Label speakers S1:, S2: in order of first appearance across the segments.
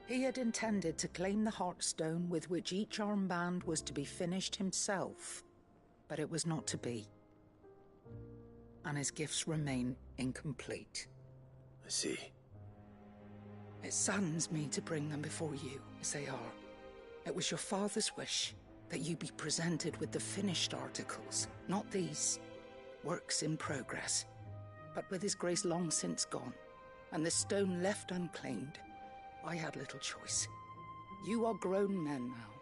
S1: He had intended to claim the Heartstone with which each armband was to be finished himself, but it was not to be. And his gifts remain incomplete.
S2: I see.
S1: It saddens me to bring them before you, as they are. It was your father's wish that you be presented with the finished articles, not these, works in progress. But with his grace long since gone, and the stone left unclaimed, I had little choice. You are grown men now.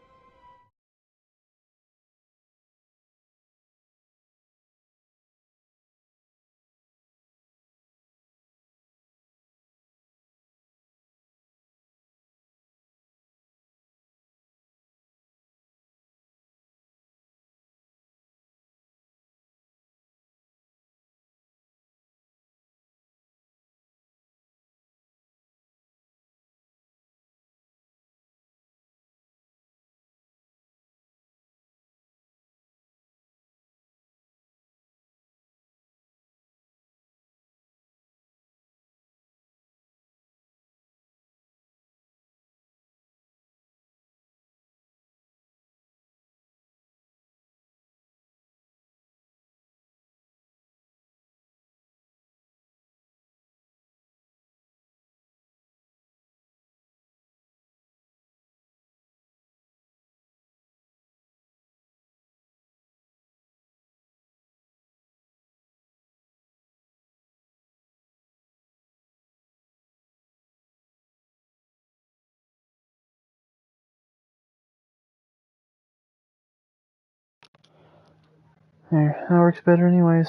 S3: There, that works better anyways.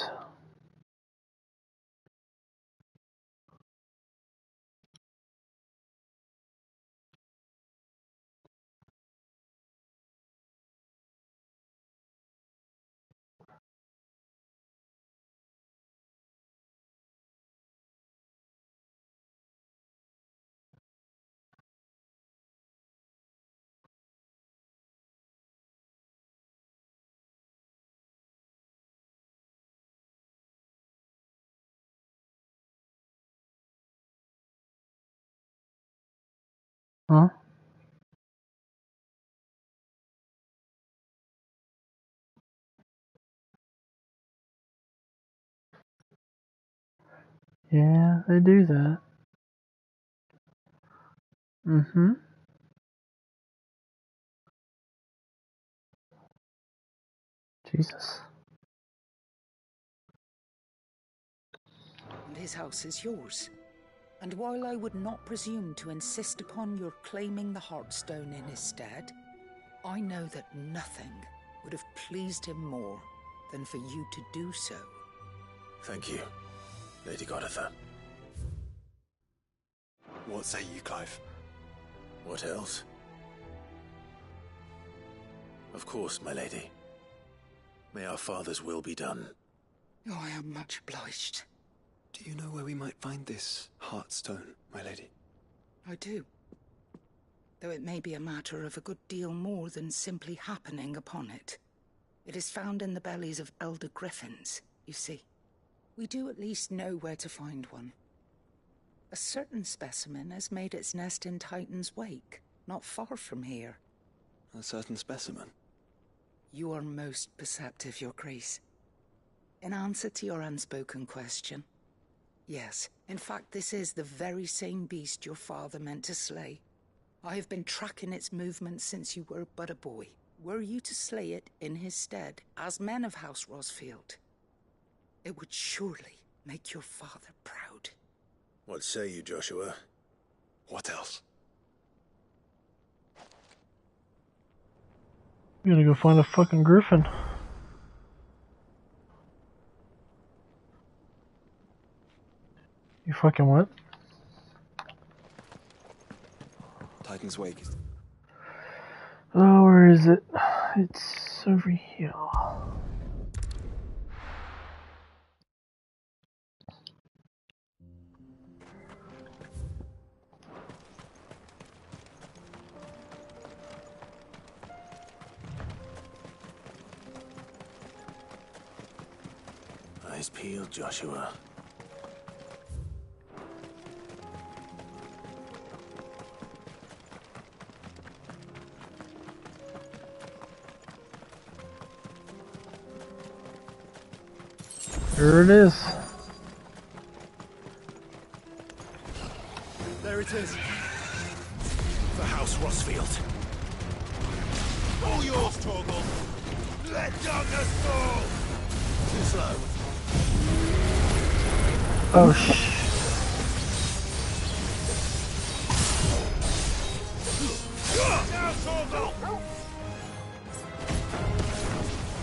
S3: Huh? Yeah, they do that. Mm-hmm. Jesus.
S1: And his house is yours. And while I would not presume to insist upon your claiming the Heartstone in his stead, I know that nothing would have pleased him more than for you to do so.
S2: Thank you, Lady Goditha.
S4: What say you, Clive?
S2: What else? Of course, my lady. May our father's will be done.
S1: Oh, I am much obliged.
S4: Do you know where we might find this Heartstone, my lady?
S1: I do. Though it may be a matter of a good deal more than simply happening upon it. It is found in the bellies of elder griffins, you see. We do at least know where to find one. A certain specimen has made its nest in Titan's Wake, not far from here.
S4: A certain specimen?
S1: You are most perceptive, Your Grace. In answer to your unspoken question, yes, in fact this is the very same beast your father meant to slay. I have been tracking its movements since you were but a boy. Were you to slay it in his stead, as men of House Rosfield, it would surely make your father proud.
S2: What say you, Joshua?
S4: What else?
S3: I'm gonna go find a fucking griffin. You fucking what?
S4: Titan's Wake is...
S3: Oh, where is it? It's over here.
S2: Eyes peeled, Joshua.
S3: Here it is.
S2: There it is. The House Rossfield. All yours, Torgal. Let darkness fall. Too slow.
S3: Oh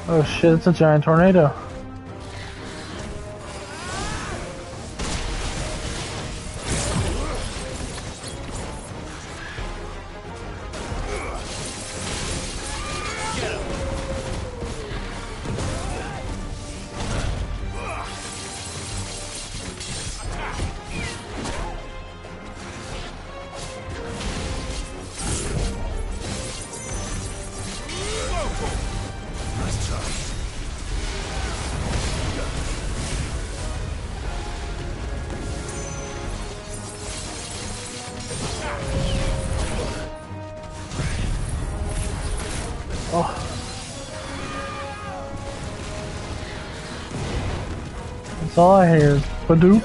S3: Oh shit, it's a giant tornado. Oh. That's all I hear is Badoop.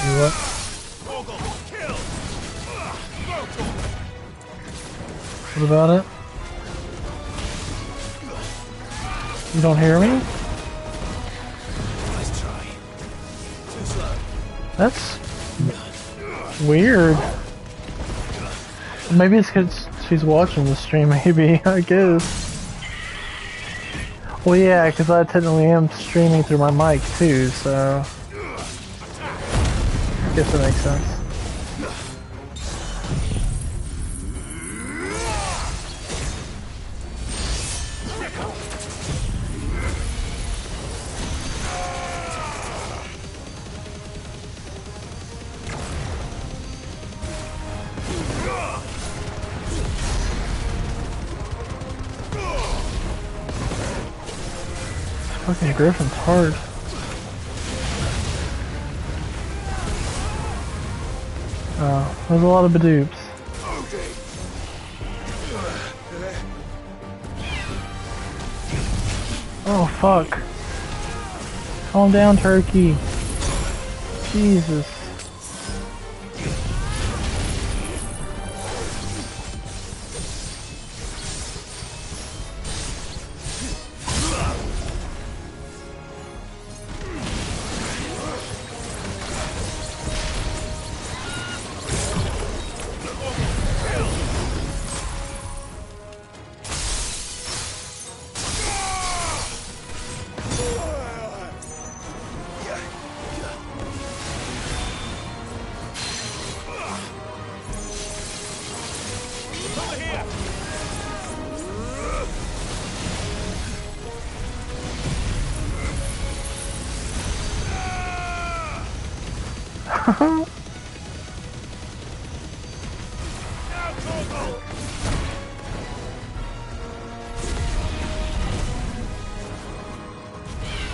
S3: You what? What about it? You don't hear me?
S2: Nice try. Too slow.
S3: That's weird. Maybe it's because she's watching the stream, maybe, I guess. Well, yeah, because I technically am streaming through my mic too, so I guess that makes sense. Fucking Griffin's hard. Oh, there's a lot of Badoops. Oh fuck. Calm down, turkey. Jesus.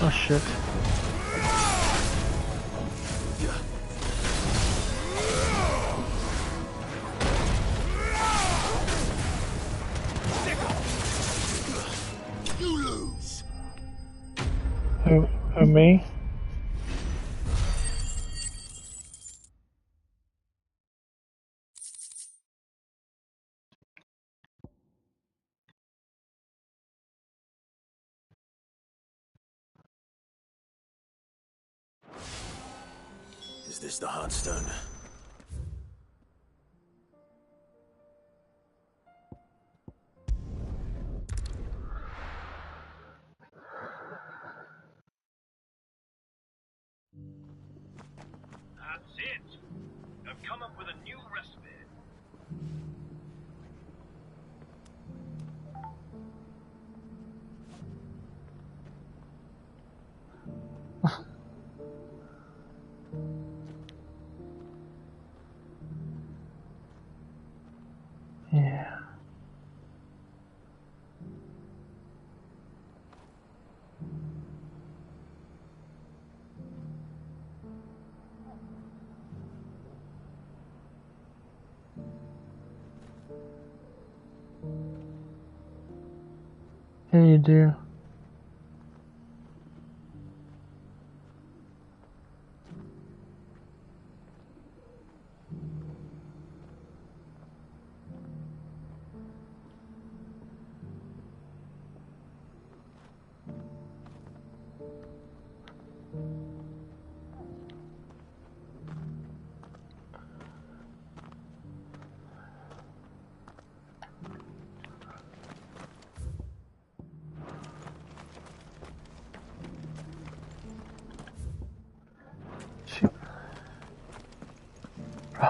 S3: Oh shit.
S2: You lose.
S3: Who, me?
S2: Is this the Heartstone?
S5: That's it. I've come up with a new recipe.
S3: Yeah. Yeah, you do.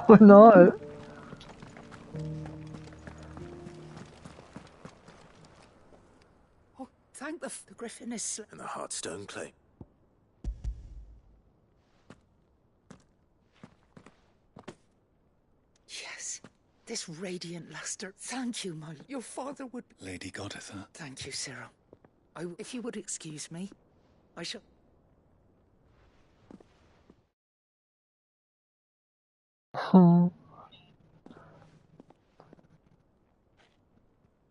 S3: Probably not.
S1: Oh, thank the griffin is
S2: And the Heartstone claim.
S1: Yes. This radiant luster. Thank you, your father would...
S4: Lady Goditha.
S1: Thank you, Cyril. If you would excuse me, I shall...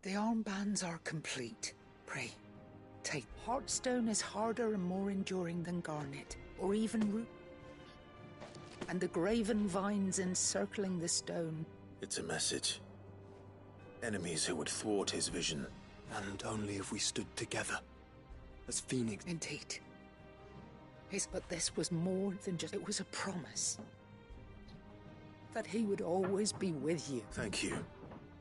S1: The armbands are complete. Pray, take. Heartstone is harder and more enduring than garnet, or even root. And the graven vines encircling the stone.
S2: It's a message. Enemies who would thwart his vision.
S4: And only if we stood together. As Phoenix.
S1: Indeed. Yes, but this was more than just... It was a promise. That he would always be with you.
S2: Thank you,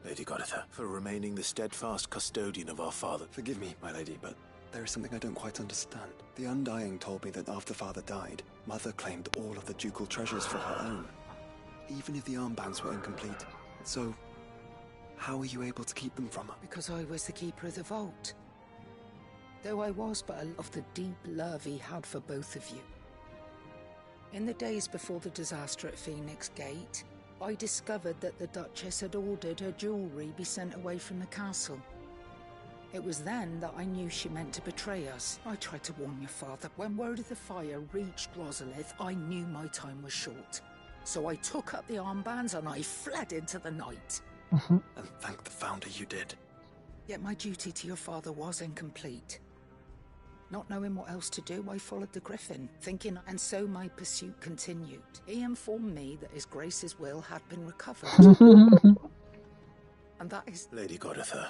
S2: Lady Goditha, for remaining the steadfast custodian of our father.
S4: Forgive me, my lady, but there is something I don't quite understand. The Undying told me that after father died, mother claimed all of the ducal treasures for her own. Even if the armbands were incomplete. So, how were you able to keep them from her?
S1: Because I was the keeper of the vault. Though I was but of the deep love he had for both of you. In the days before the disaster at Phoenix Gate, I discovered that the Duchess had ordered her jewelry be sent away from the castle. It was then that I knew she meant to betray us. I tried to warn your father. When word of the fire reached Rosalith, I knew my time was short. So I took up the armbands and I fled into the night.
S4: And thank the Founder you did.
S1: Yet my duty to your father was incomplete. Not knowing what else to do, I followed the griffin, thinking, and so my pursuit continued. He informed me that His Grace's will had been recovered. And that is...
S2: Lady Goditha,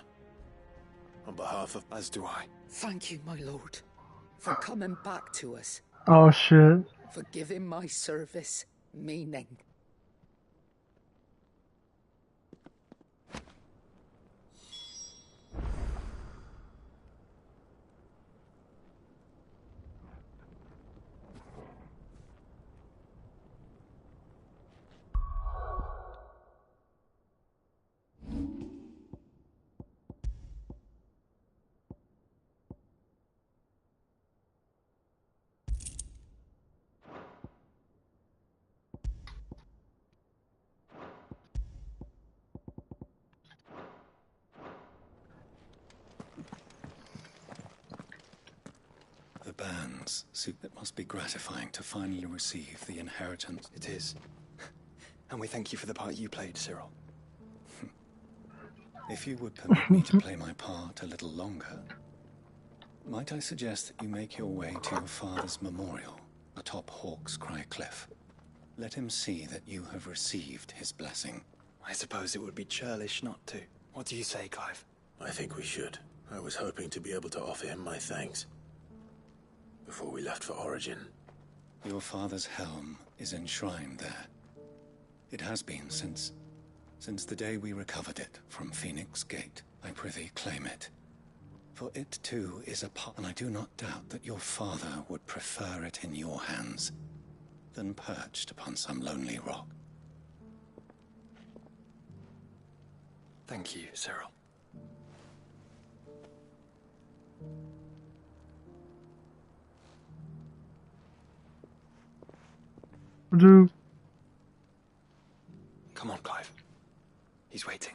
S2: on behalf of...
S4: As do I.
S1: Thank you, my lord, for coming back to us.
S3: Oh shit.
S1: For giving my service meaning.
S6: The bands. It must be gratifying to finally receive the inheritance.
S4: It is. And we thank you for the part you played, Cyril.
S6: If you would permit me to play my part a little longer, might I suggest that you make your way to your father's memorial atop Hawk's Cry Cliff? Let him see that you have received his blessing.
S4: I suppose it would be churlish not to. What do you say, Clive?
S2: I think we should. I was hoping to be able to offer him my thanks before we left for Origin.
S6: Your father's helm is enshrined there. It has been since the day we recovered it from Phoenix Gate. I prithee claim it. For it too is a part, and I do not doubt that your father would prefer it in your hands than perched upon some lonely rock.
S4: Thank you, Cyril.
S3: Do.
S4: Come on, Clive. He's waiting.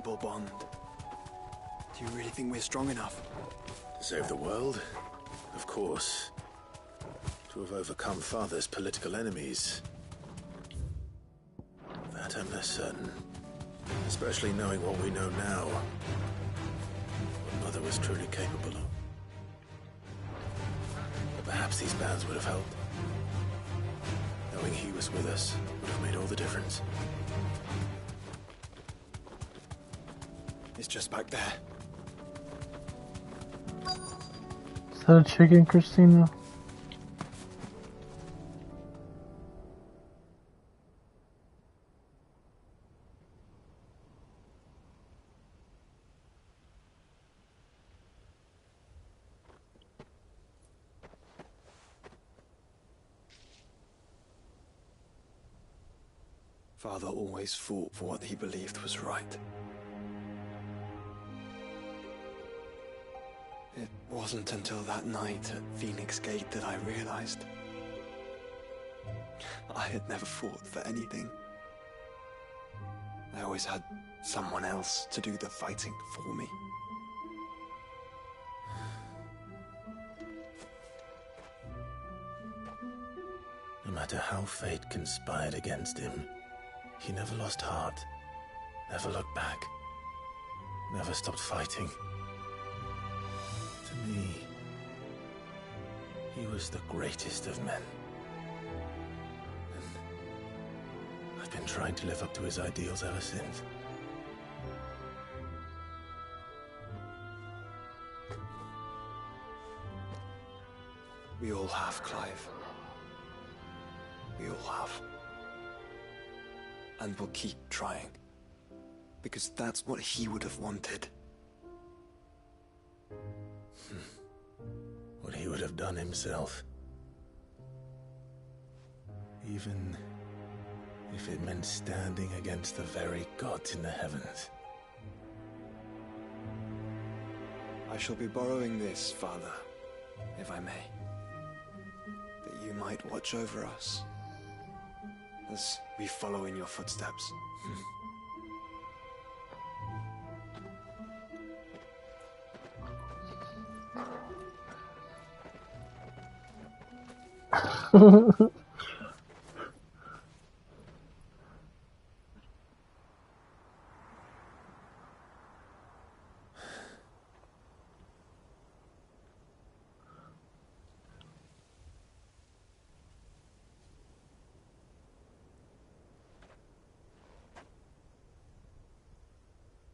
S4: invincible bond. Do you really think we're strong enough?
S2: To save the world? Of course. To have overcome Father's political enemies? That I'm less certain. Especially knowing what we know now. What Mother was truly capable of. But perhaps these bands would have helped. Knowing he was with us would have made all the difference.
S4: It's just back there.
S3: Is that a chicken, Christina?
S4: Father always fought for what he believed was right. It wasn't until that night at Phoenix Gate that I realized I had never fought for anything. I always had someone else to do the fighting for me.
S2: No matter how fate conspired against him, he never lost heart, never looked back, never stopped fighting. To me, he was the greatest of men. And I've been trying to live up to his ideals ever since.
S4: We all have, Clive. We all have. And we'll keep trying. Because that's what he would have wanted.
S2: What he would have done himself. Even if it meant standing against the very gods in the heavens.
S4: I shall be borrowing this, Father, if I may. That you might watch over us as we follow in your footsteps.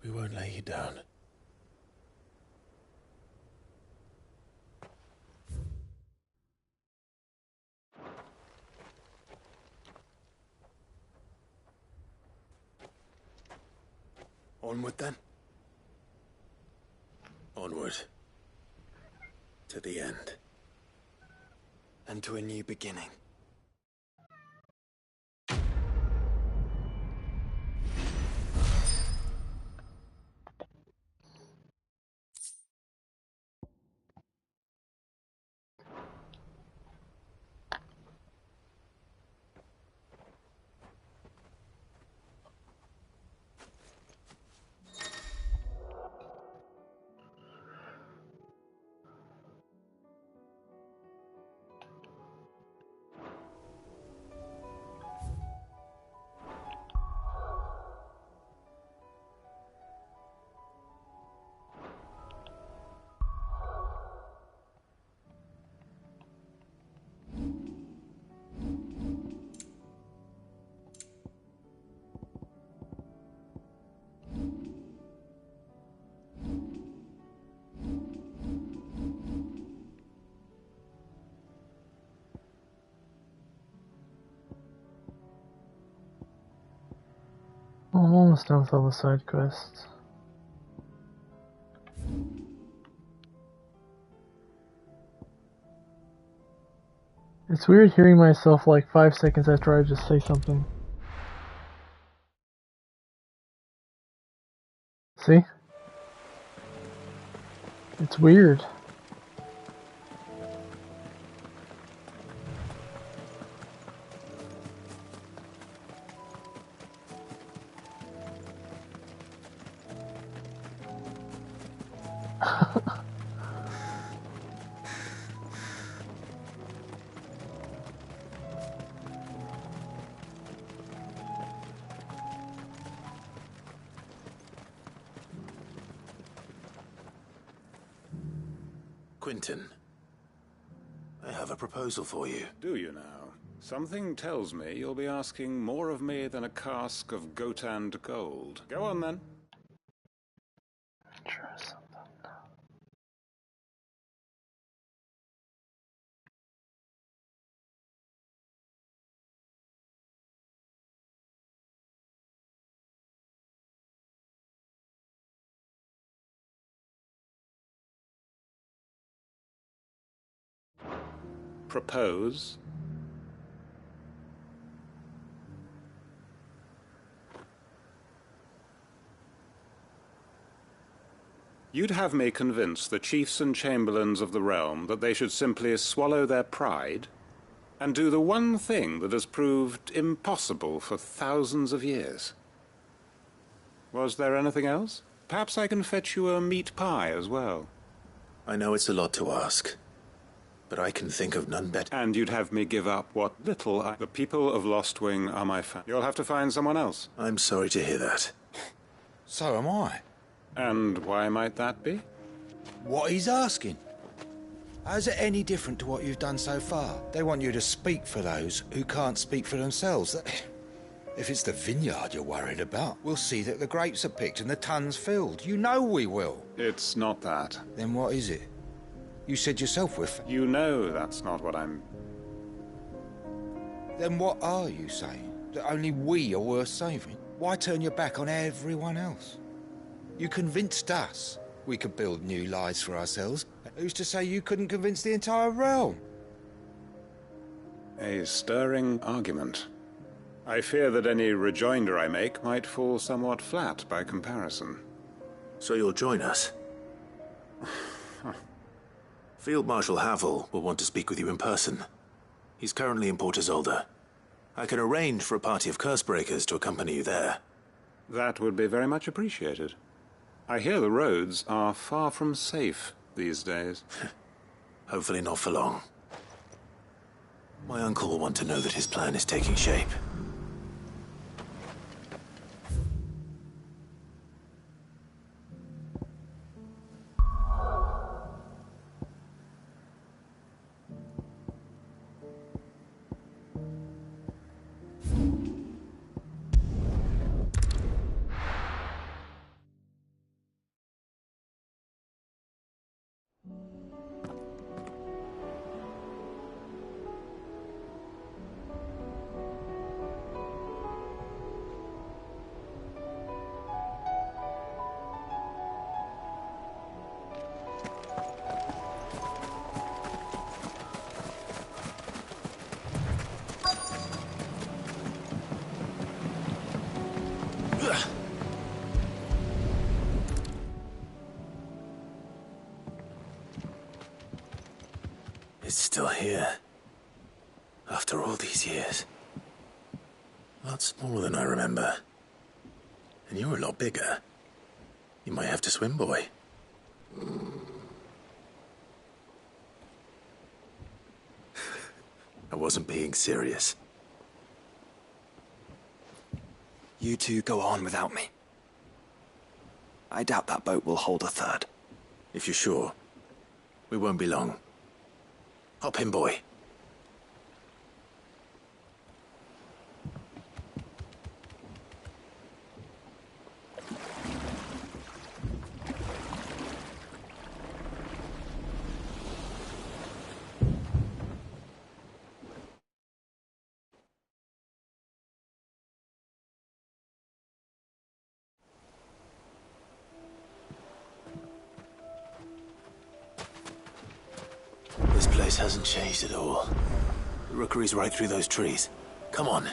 S2: We won't lay you down.
S4: Onward then.
S2: Onward. To the end.
S4: And to a new beginning.
S3: Oh, I'm almost done with all the side quests. It's weird hearing myself like 5 seconds after I just say something. See? It's weird.
S2: Quentin, I have a proposal for you.
S6: Do you now? Something tells me you'll be asking more of me than a cask of Gotand gold. Go on, then.
S3: Try something.
S6: Propose? You'd have me convince the chiefs and chamberlains of the realm that they should simply swallow their pride and do the one thing that has proved impossible for thousands of years. Was there anything else? Perhaps I can fetch you a meat pie as well.
S2: I know it's a lot to ask, but I can think of none better.
S6: And you'd have me give up what little the people of Lostwing are my family. You'll have to find someone else.
S2: I'm sorry to hear that.
S7: So am I.
S6: And why might that be?
S7: What he's asking. How's it any different to what you've done so far? They want you to speak for those who can't speak for themselves. If it's the vineyard you're worried about, we'll see that the grapes are picked and the tons filled. You know we will.
S6: It's not that.
S7: Then what is it? You said yourself we're...
S6: You know that's not what I'm...
S7: Then what are you saying? That only we are worth saving? Why turn your back on everyone else? You convinced us we could build new lives for ourselves. Who's to say you couldn't convince the entire realm?
S6: A stirring argument. I fear that any rejoinder I make might fall somewhat flat by comparison.
S2: So you'll join us? Field Marshal Havel will want to speak with you in person. He's currently in Port Isolde. I can arrange for a party of Cursebreakers to accompany you there.
S6: That would be very much appreciated. I hear the roads are far from safe these days.
S2: Hopefully not for long. My uncle will want to know that his plan is taking shape. It's still here. After all these years. A lot smaller than I remember. And you're a lot bigger. You might have to swim, boy. I wasn't being serious.
S4: You two go on without me. I doubt that boat will hold a third.
S2: If you're sure, we won't be long. Hop in, boy. This place hasn't changed at all. The rookery's right through those trees. Come on.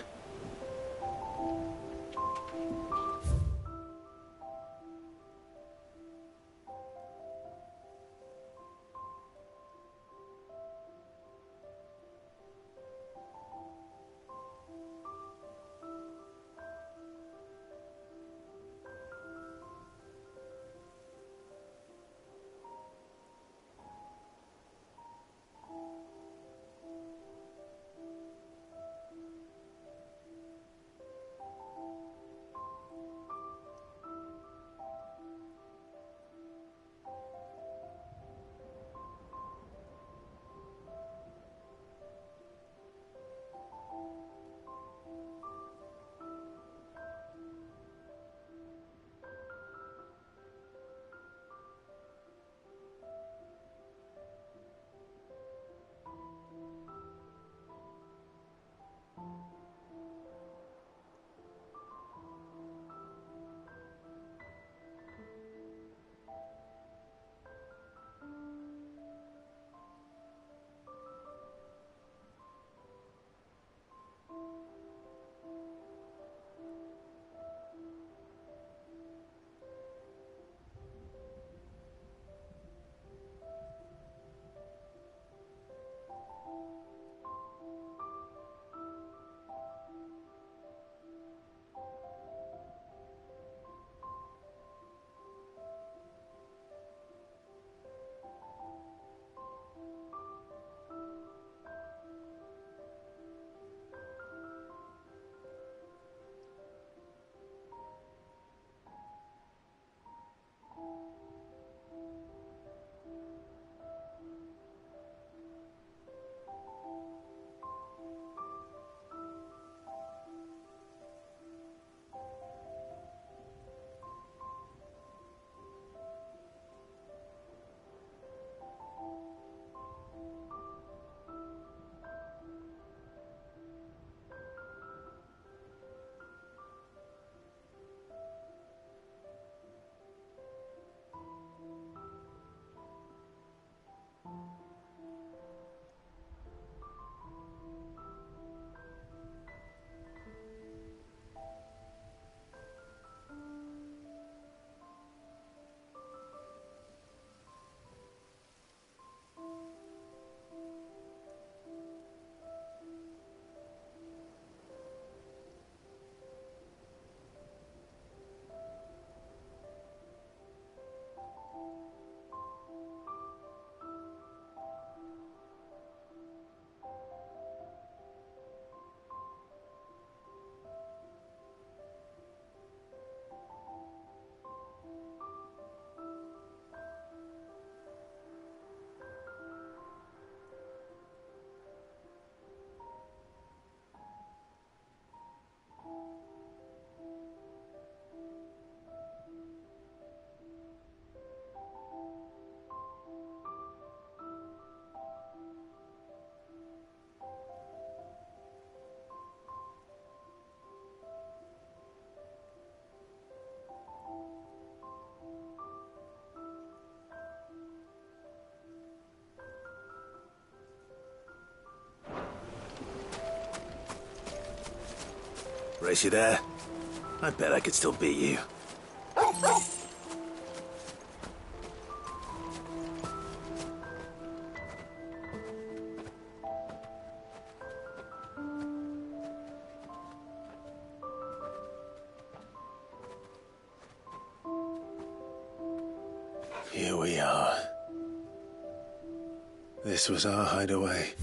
S2: Race you there? I bet I could still beat you. Here we are. This was our hideaway.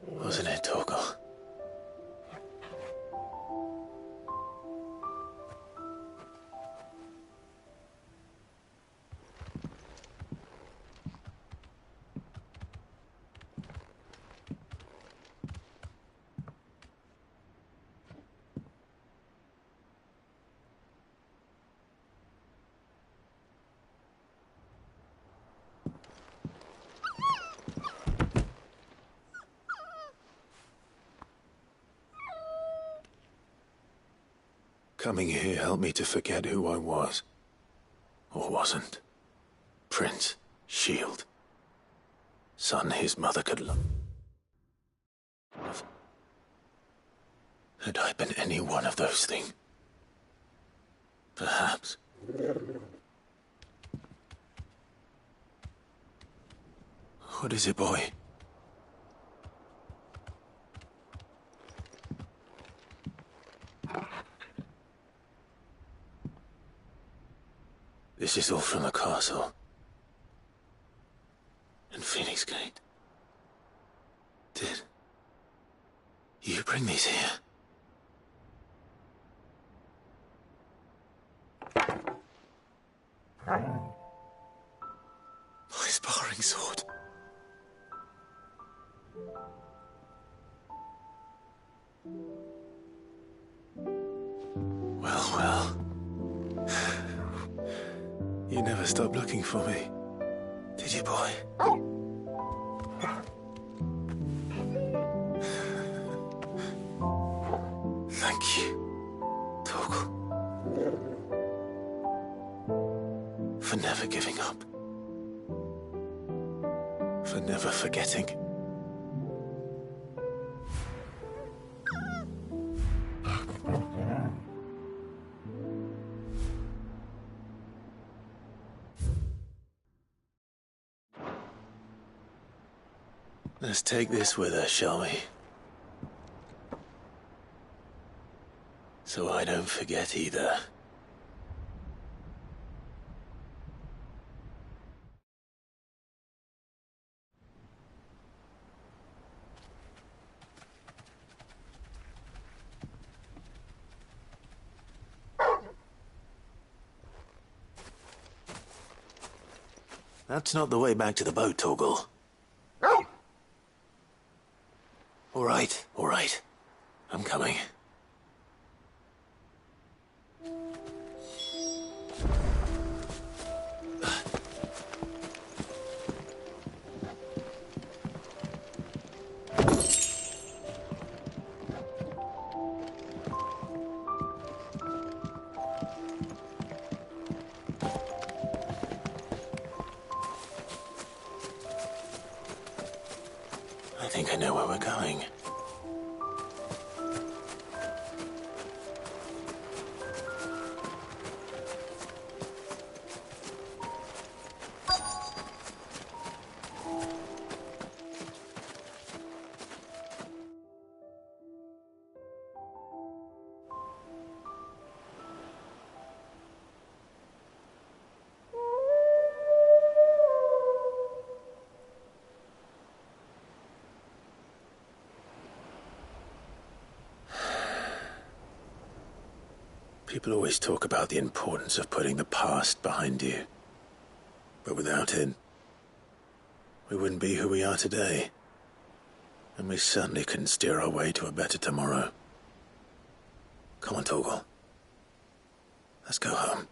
S2: Wasn't it, Torgal? Coming here helped me to forget who I was. Or wasn't. Prince, shield. Son his mother could love. Had I been any one of those things? Perhaps. What is it, boy? This is all from the castle. And Phoenix Gate. Did you bring these here? My sparring sword. Well, well. You never stopped looking for me, did you, boy? Thank you, Torgal. For never giving up. For never forgetting. Let's take this with us, shall we? So I don't forget either. That's not the way back to the boat, Torgal. All right. I'm coming. they know where we're going. People always talk about the importance of putting the past behind you. But without it, we wouldn't be who we are today. And we certainly couldn't steer our way to a better tomorrow. Come on, Torgal. Let's go home.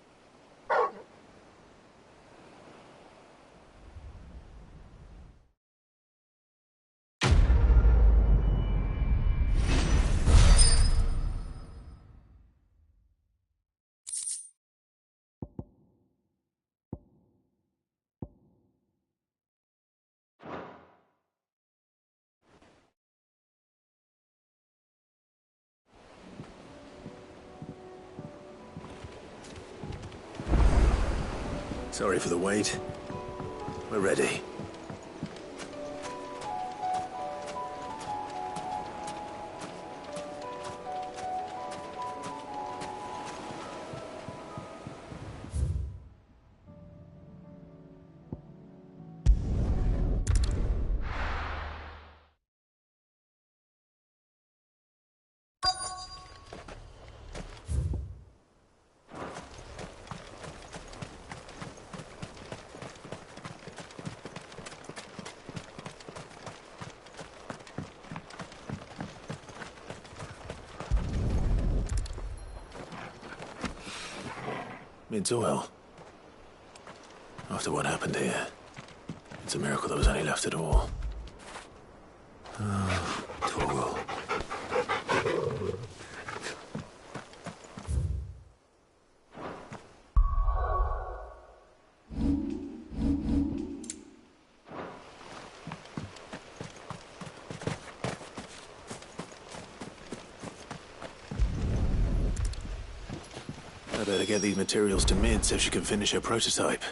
S2: Sorry for the wait. We're ready. It's oil. After what happened here, it's a miracle there was any left at all. Oh, Torgal. I better get these materials to Mid so she can finish her prototype.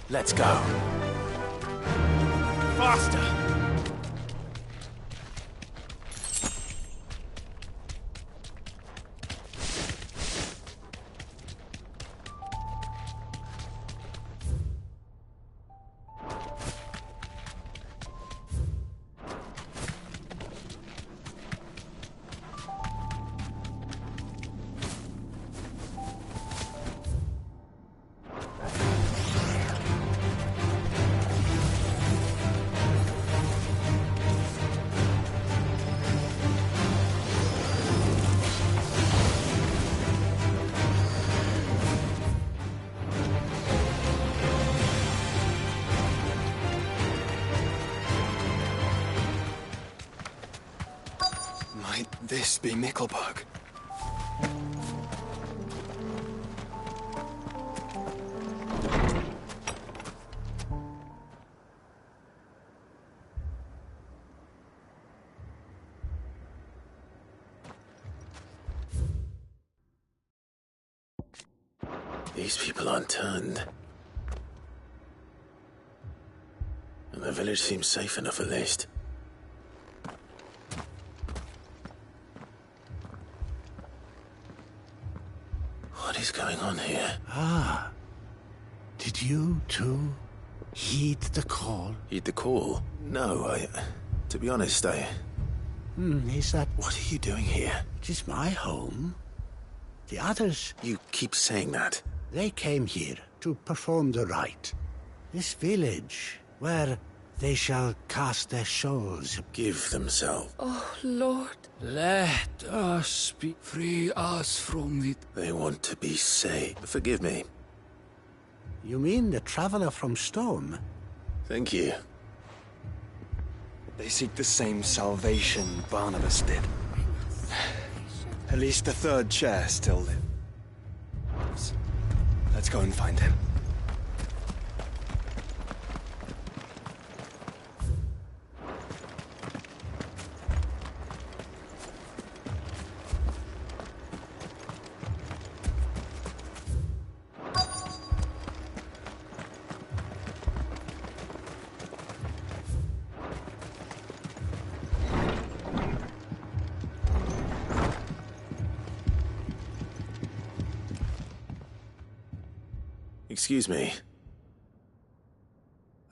S2: Let's go. Faster!
S4: Might this be Mickelberg?
S2: These people aren't turned. And the village seems safe enough at least. What is going on here?
S8: Ah. Did you, too, heed the call?
S2: Heed the call? No, to be honest,
S8: Is that...
S2: What are you doing here?
S8: It is my home. The others,
S2: You keep saying that.
S8: they came here to perform the rite. This village, where they shall cast their souls.
S2: Give themselves.
S9: Oh, Lord, let us be. Free us from it.
S2: They want to be saved. Forgive me.
S8: You mean the traveler from Storm?
S2: Thank you.
S4: They seek the same salvation Barnabas did. At least the third chair still lives. Let's go and find him.
S2: Excuse me.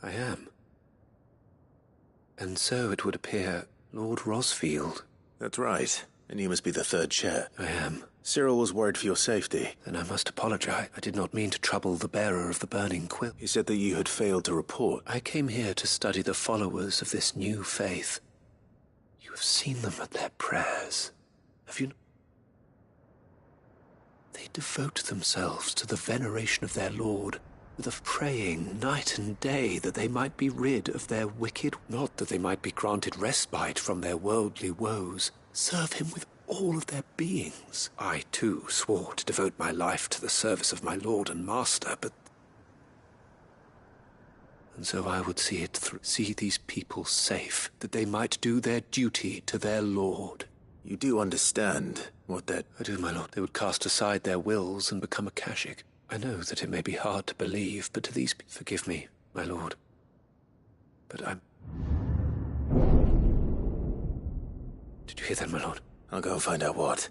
S6: I am. And so it would appear, Lord Rosfield.
S2: That's right. And you must be the third chair.
S6: I am.
S2: Cyril was worried for your safety.
S6: Then I must apologize. I did not mean to trouble the bearer of the burning quill.
S2: He said that you had failed to report.
S6: I came here to study the followers of this new faith. You have seen them at their prayers. Have you? They devote themselves to the veneration of their Lord, with a praying night and day that they might be rid of their wicked, not that they might be granted respite from their worldly woes. Serve him with all of their beings. I, too, swore to devote my life to the service of my Lord and Master, but... And so I would see it through, see these people safe, that they might do their duty to their Lord.
S2: You do understand what that...
S6: I do, my lord. They would cast aside their wills and become a Kashik. I know that it may be hard to believe, but to these... Forgive me, my lord. But I'm... Did you hear that, my lord?
S2: I'll go and find out what.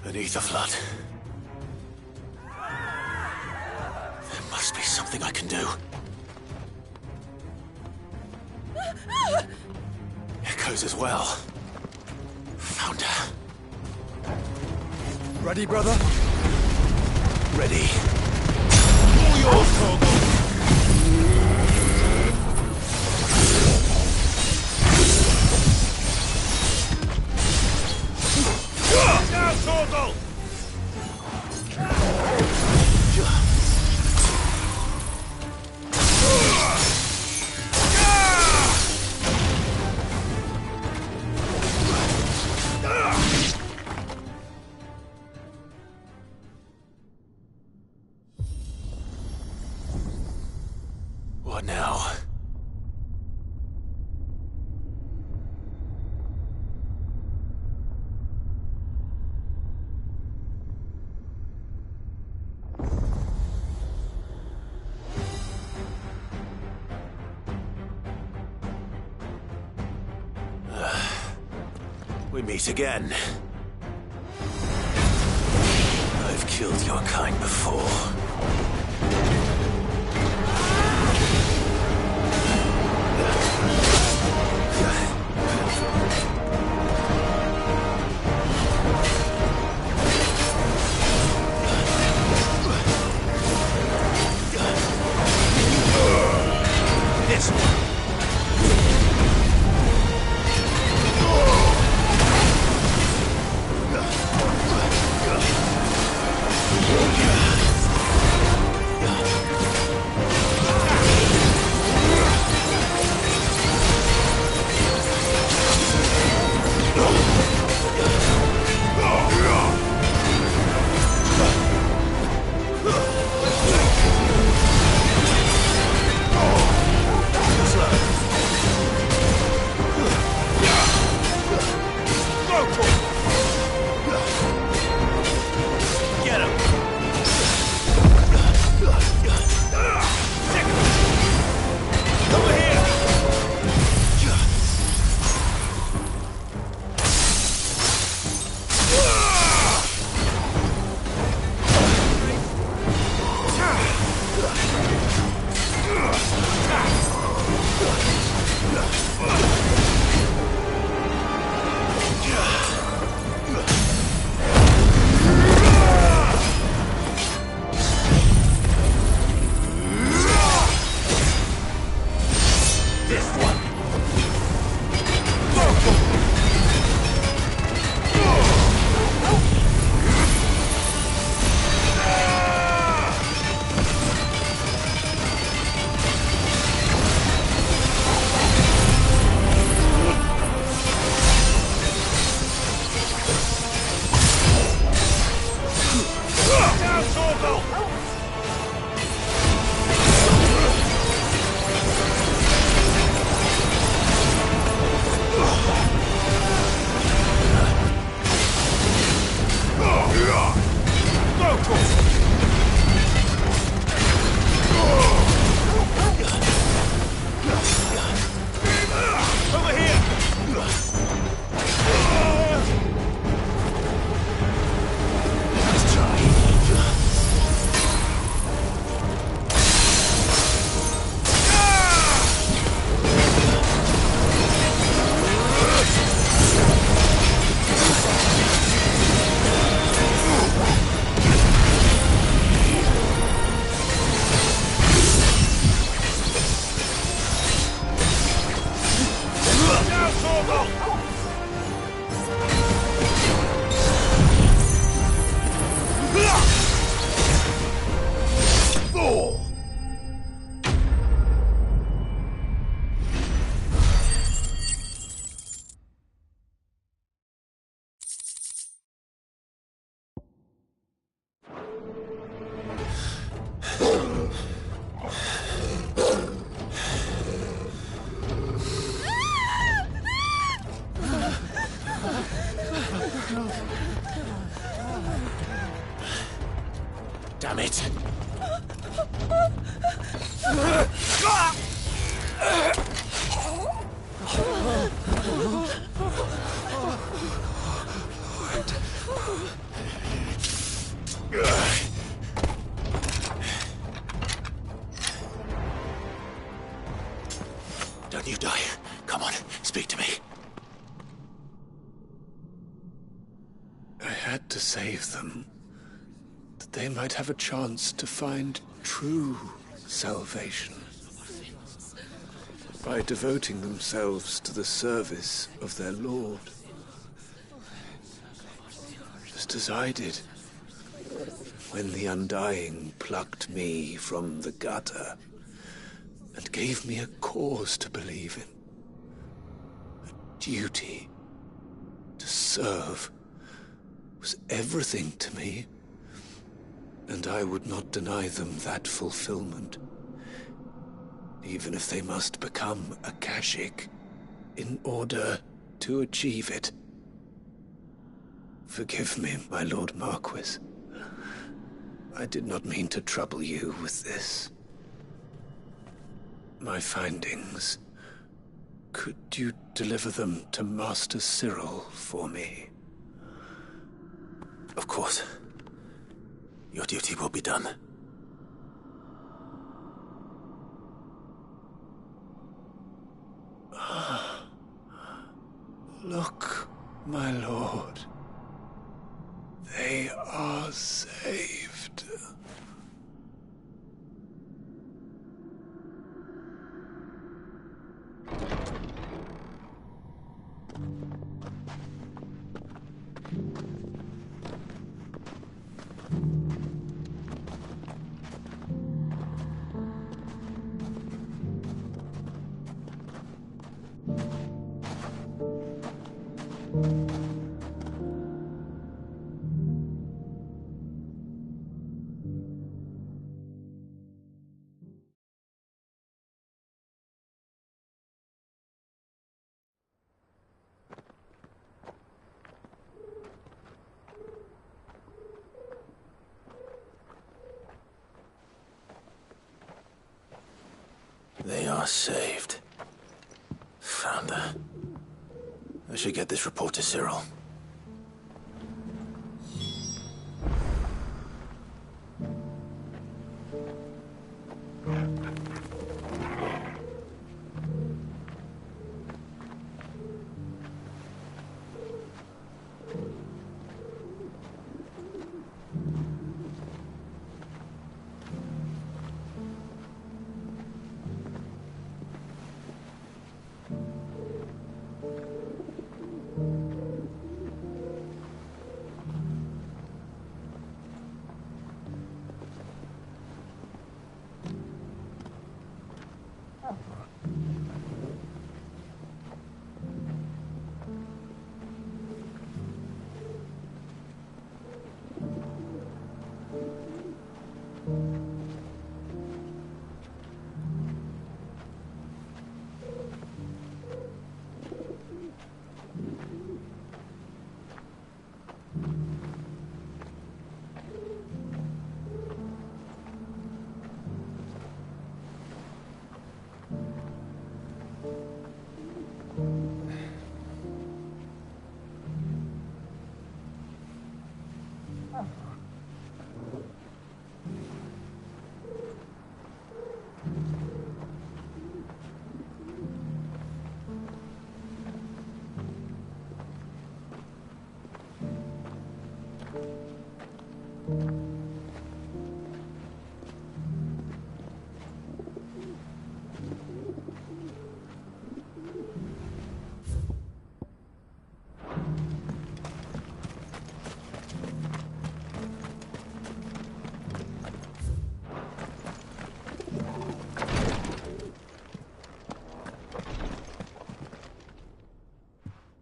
S2: Beneath the flood. There must be something I can do. Echoes as well. Found her.
S4: Ready, brother?
S2: Ready.
S5: All yours, Torgal. Now, Torgal!
S2: What now? We meet again. I've killed your kind before. Damn it! Don't you die. Come on, speak to me.
S9: I had to save them, that they might have a chance to find true salvation by devoting themselves to the service of their Lord, just as I did when the Undying plucked me from the gutter and gave me a cause to believe in. A duty to serve was everything to me, and I would not deny them that fulfillment, even if they must become a Kashik in order to achieve it. Forgive me, my Lord Marquis. I did not mean to trouble you with this. My findings. Could you deliver them to Master Cyril for me?
S2: Of course. Your duty will be done.
S9: Look, my lord. They are saved.
S2: They are saved. Founder. I should get this report to Cyril.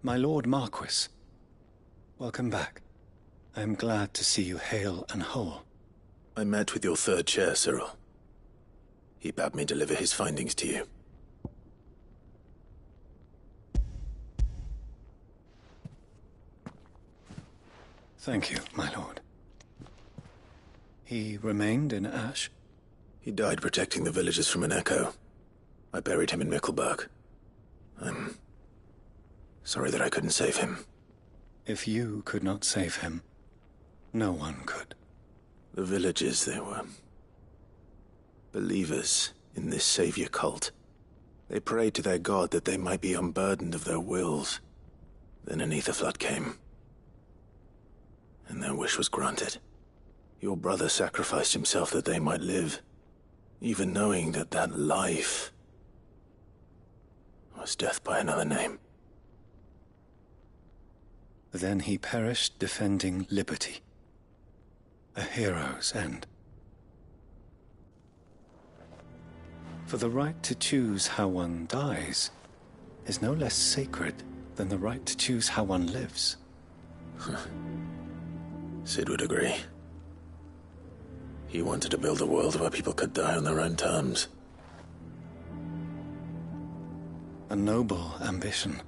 S6: My Lord Marquis, welcome back. I am glad to see you hale and whole.
S2: I met with your third chair, Cyril. He bade me deliver his findings to you.
S6: Thank you, my lord. He remained in Ash?
S2: He died protecting the villagers from an echo. I buried him in Mickelberg. I'm sorry that I couldn't save him.
S6: If you could not save him, no one could.
S2: The villagers, they were believers in this savior cult. They prayed to their god that they might be unburdened of their wills. Then an ether flood came, and their wish was granted. Your brother sacrificed himself that they might live, even knowing that that life was death by another name.
S6: Then he perished defending liberty. A hero's end. For the right to choose how one dies is no less sacred than the right to choose how one lives.
S2: Sid would agree. He wanted to build a world where people could die on their own terms.
S6: A noble ambition.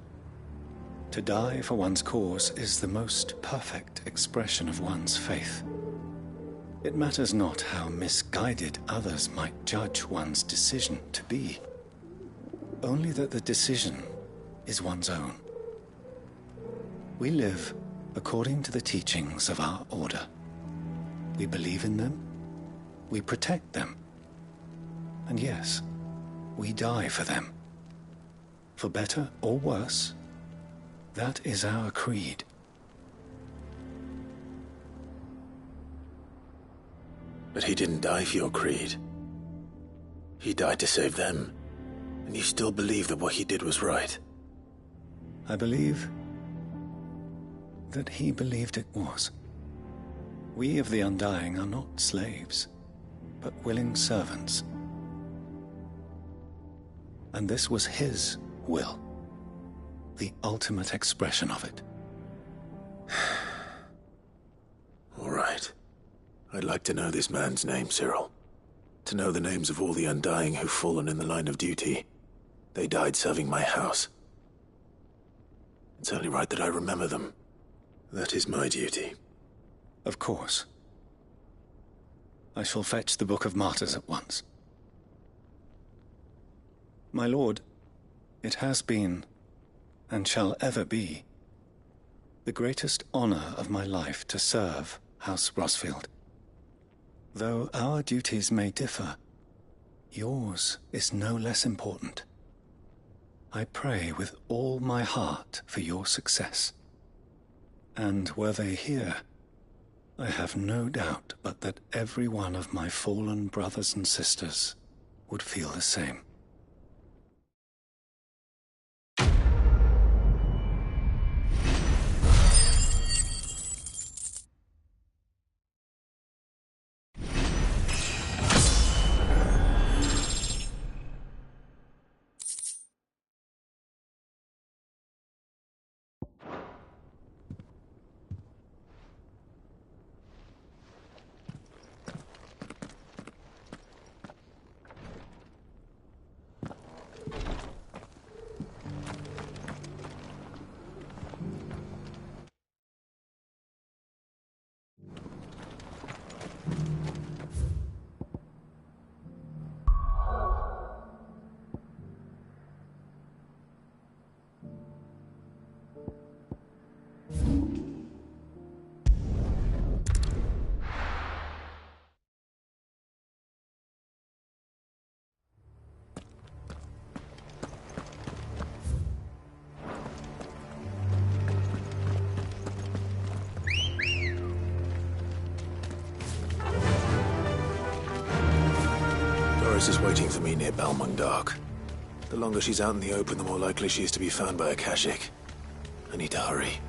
S6: To die for one's cause is the most perfect expression of one's faith. It matters not how misguided others might judge one's decision to be. Only that the decision is one's own. We live according to the teachings of our order. We believe in them, we protect them, and yes, we die for them. For better or worse, that is our creed.
S2: But he didn't die for your creed. He died to save them, and you still believe that what he did was right.
S6: I believe that he believed it was. We of the Undying are not slaves, but willing servants. And this was his will, the ultimate expression of it.
S2: All right. I'd like to know this man's name, Cyril. To know the names of all the Undying who've fallen in the line of duty. They died serving my house. It's only right that I remember them. That is my duty.
S6: Of course. I shall fetch the Book of Martyrs at once. My lord, it has been, and shall ever be, the greatest honor of my life to serve House Rosfield. Though our duties may differ, yours is no less important. I pray with all my heart for your success. And were they here, I have no doubt but that every one of my fallen brothers and sisters would feel the same.
S2: Doris is waiting for me near Balmung Dock. The longer she's out in the open, the more likely she is to be found by Akashic. I need to hurry.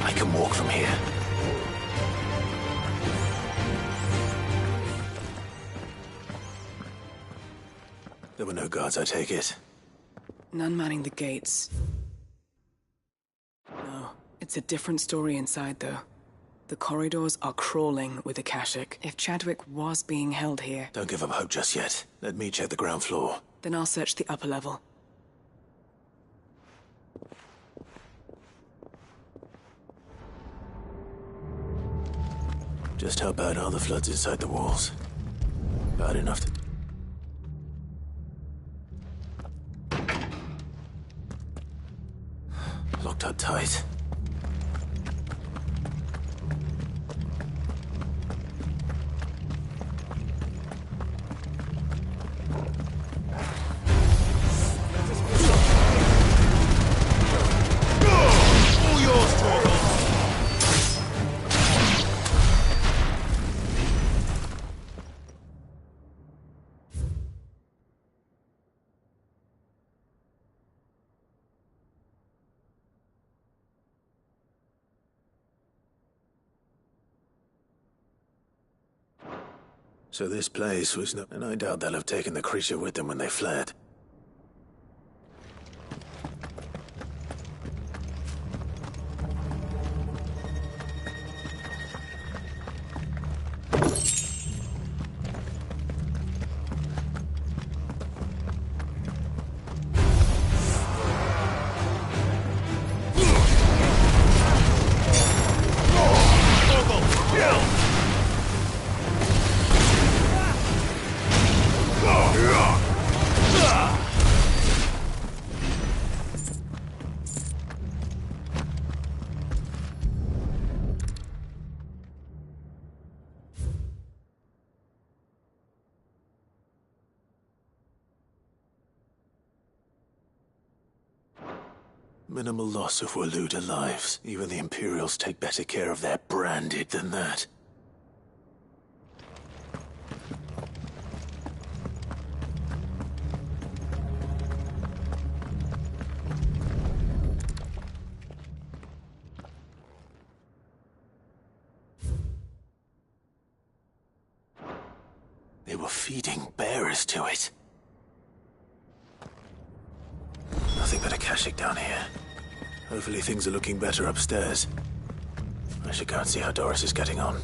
S2: I can walk from here. There were no guards, I take it.
S10: None manning the gates. No, it's a different story inside, though. The corridors are crawling with Akashic. If Chadwick was being held here...
S2: Don't give up hope just yet. Let me check the ground floor.
S10: Then I'll search the upper level.
S2: Just how bad are the floods inside the walls? Bad enough to... Locked up tight.
S5: All yours, Torgal!
S2: So this place was no... And I doubt they'll have taken the creature with them when they fled. Minimal loss of Waluda lives. Even the Imperials take better care of their branded than that. They were feeding bearers to it. Nothing but Akashic down here. Hopefully things are looking better upstairs. I should go and see how Doris is getting on.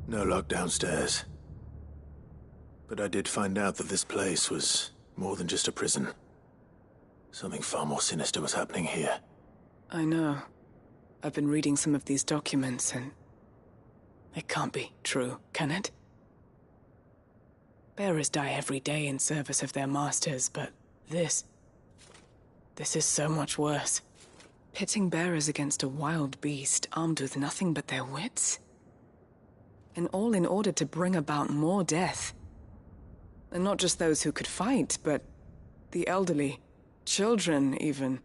S2: No lock downstairs. But I did find out that this place was more than just a prison. Something far more sinister was happening here.
S10: I know. I've been reading some of these documents, and It can't be true, can it? Bearers die every day in service of their masters, but this is so much worse. Pitting bearers against a wild beast armed with nothing but their wits? And all in order to bring about more death. And not just those who could fight, but the elderly, children even.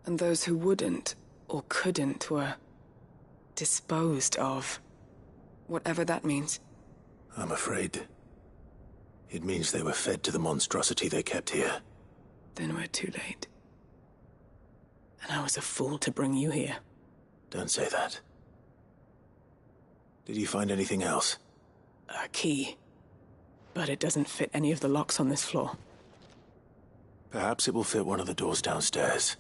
S10: And those who wouldn't or couldn't were disposed of. Whatever that means.
S2: I'm afraid it means they were fed to the monstrosity they kept here.
S10: Then we're too late. And I was a fool to bring you here.
S2: Don't say that. Did you find anything else?
S10: A key. But it doesn't fit any of the locks on this floor.
S2: Perhaps it will fit one of the doors downstairs.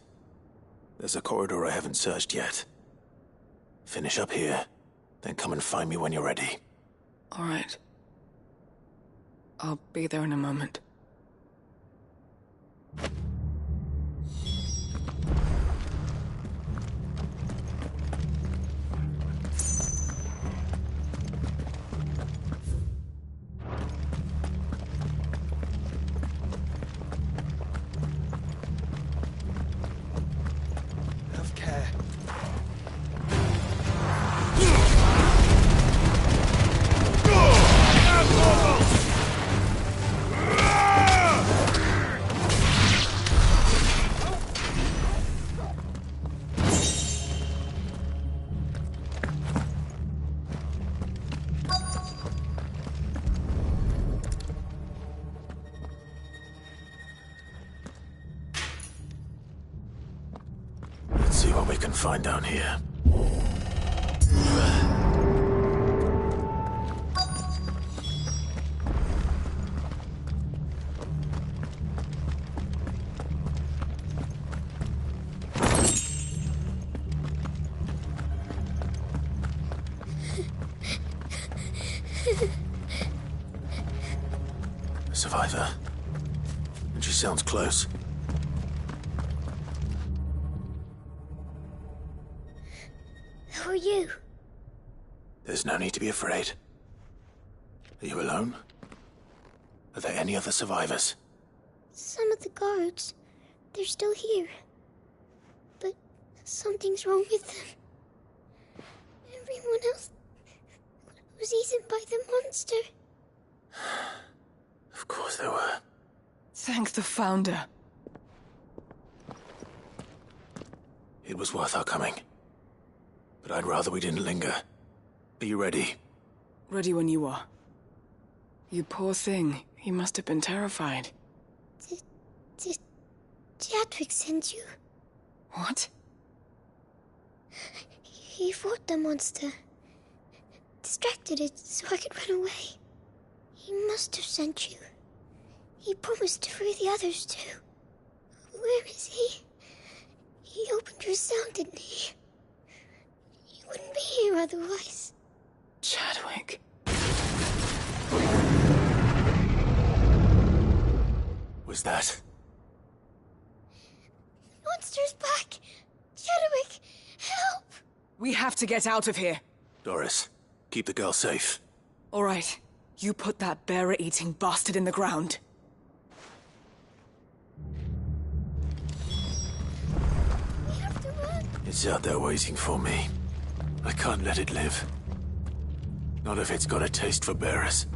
S2: There's a corridor I haven't searched yet. Finish up here, then come and find me when you're ready.
S10: All right. I'll be there in a moment.
S4: Have care.
S2: Let's see what we can find down here. A survivor. And she sounds close.
S11: Who are you?
S2: There's no need to be afraid. Are you alone? Are there any other survivors?
S11: Some of the guards. They're still here. But something's wrong with them. Everyone else was eaten by the monster.
S2: Of course there were.
S10: Thank the Founder.
S2: It was worth our coming. But I'd rather we didn't linger. Are you ready?
S10: Ready when you are. You poor thing. You must have been terrified.
S11: Did Chadwick send you?
S10: What?
S11: He fought the monster. Distracted it so I could run away. He must have sent you. He promised to free the others too. Where is he? He opened your cell, didn't he? He wouldn't be here otherwise.
S10: Chadwick.
S2: Was that?
S11: Monster's back! Chadwick, help!
S10: We have to get out of here.
S2: Doris, keep the girl safe.
S10: All right. You put that bearer-eating bastard in the ground.
S11: We have to run.
S2: It's out there waiting for me. I can't let it live. Not if it's got a taste for bearers.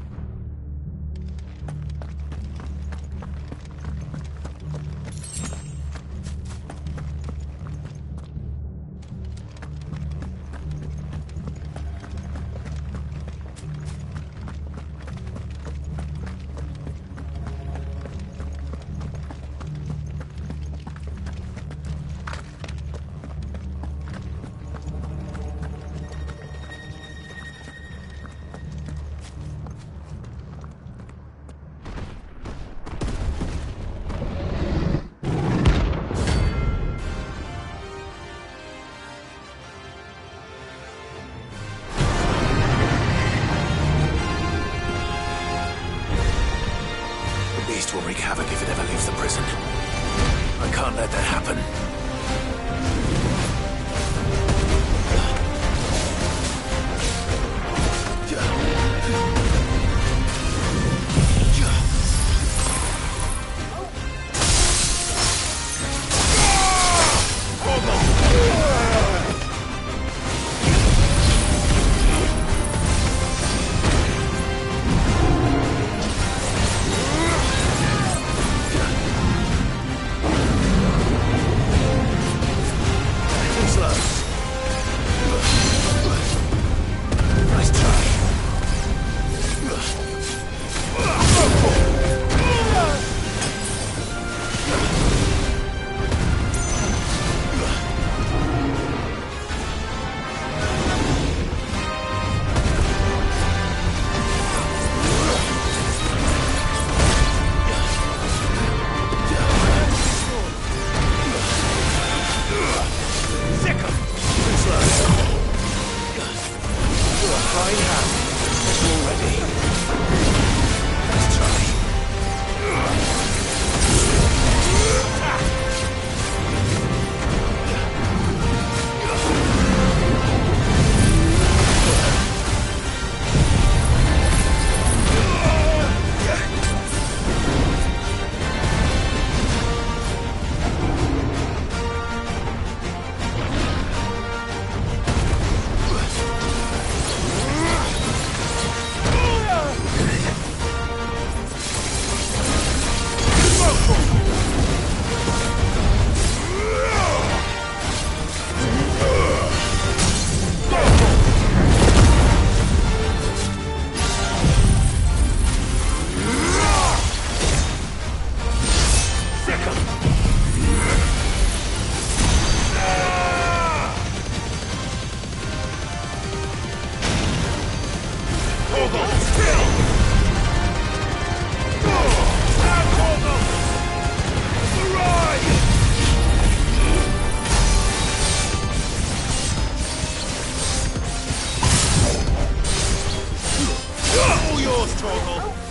S5: yours, Torgal!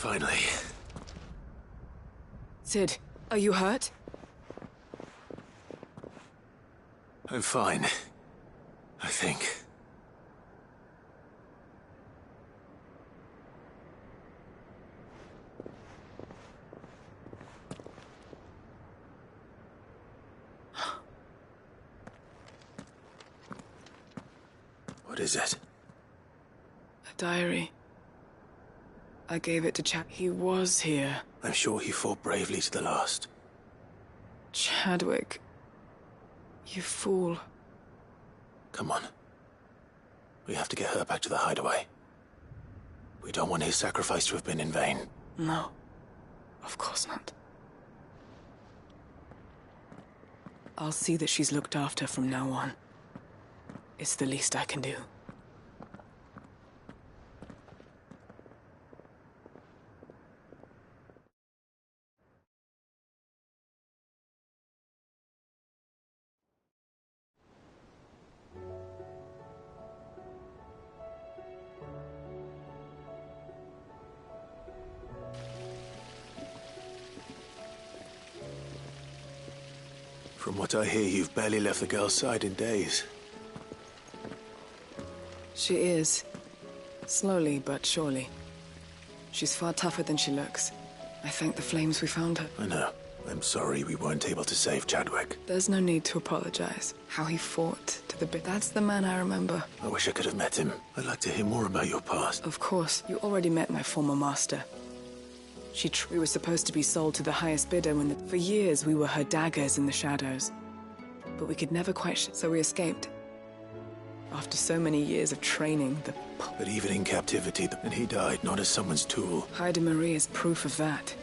S9: Finally.
S10: Sid, are you hurt?
S9: I'm fine. I think. What is it?
S10: A diary. I gave it to He was here.
S9: I'm sure he fought bravely to the last.
S10: Chadwick. You fool.
S9: Come on. We have to get her back to the hideaway. We don't want his sacrifice to have been in vain.
S10: No. Of course not. I'll see that she's looked after from now on. It's the least I can do.
S9: From what I hear, you've barely left the girl's side in days.
S10: She is. Slowly but surely. She's far tougher than she looks. I thank the flames we found her.
S9: I know. I'm sorry we weren't able to save Chadwick.
S10: There's no need to apologize. How he fought to the bit. That's the man I remember.
S9: I wish I could have met him. I'd like to hear more about your past.
S10: Of course. You already met my former master. We were supposed to be sold to the highest bidder for years we were her daggers in the shadows. But we could never quite so we escaped. After so many years of training,
S9: But even in captivity, and he died not as someone's tool.
S10: Haida Marie is proof of that.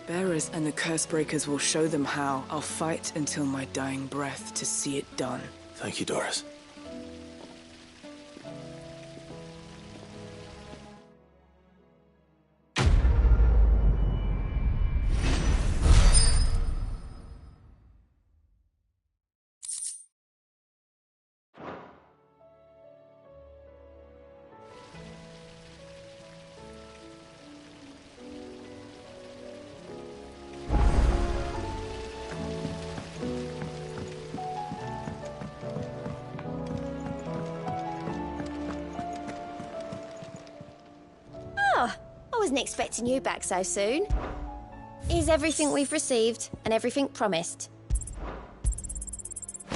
S10: Bearers and the curse breakers will show them how. I'll fight until my dying breath to see it done.
S9: Thank you, Doris.
S12: I wasn't expecting you back so soon. Here's everything we've received and everything promised.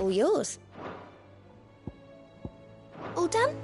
S12: All yours. All done?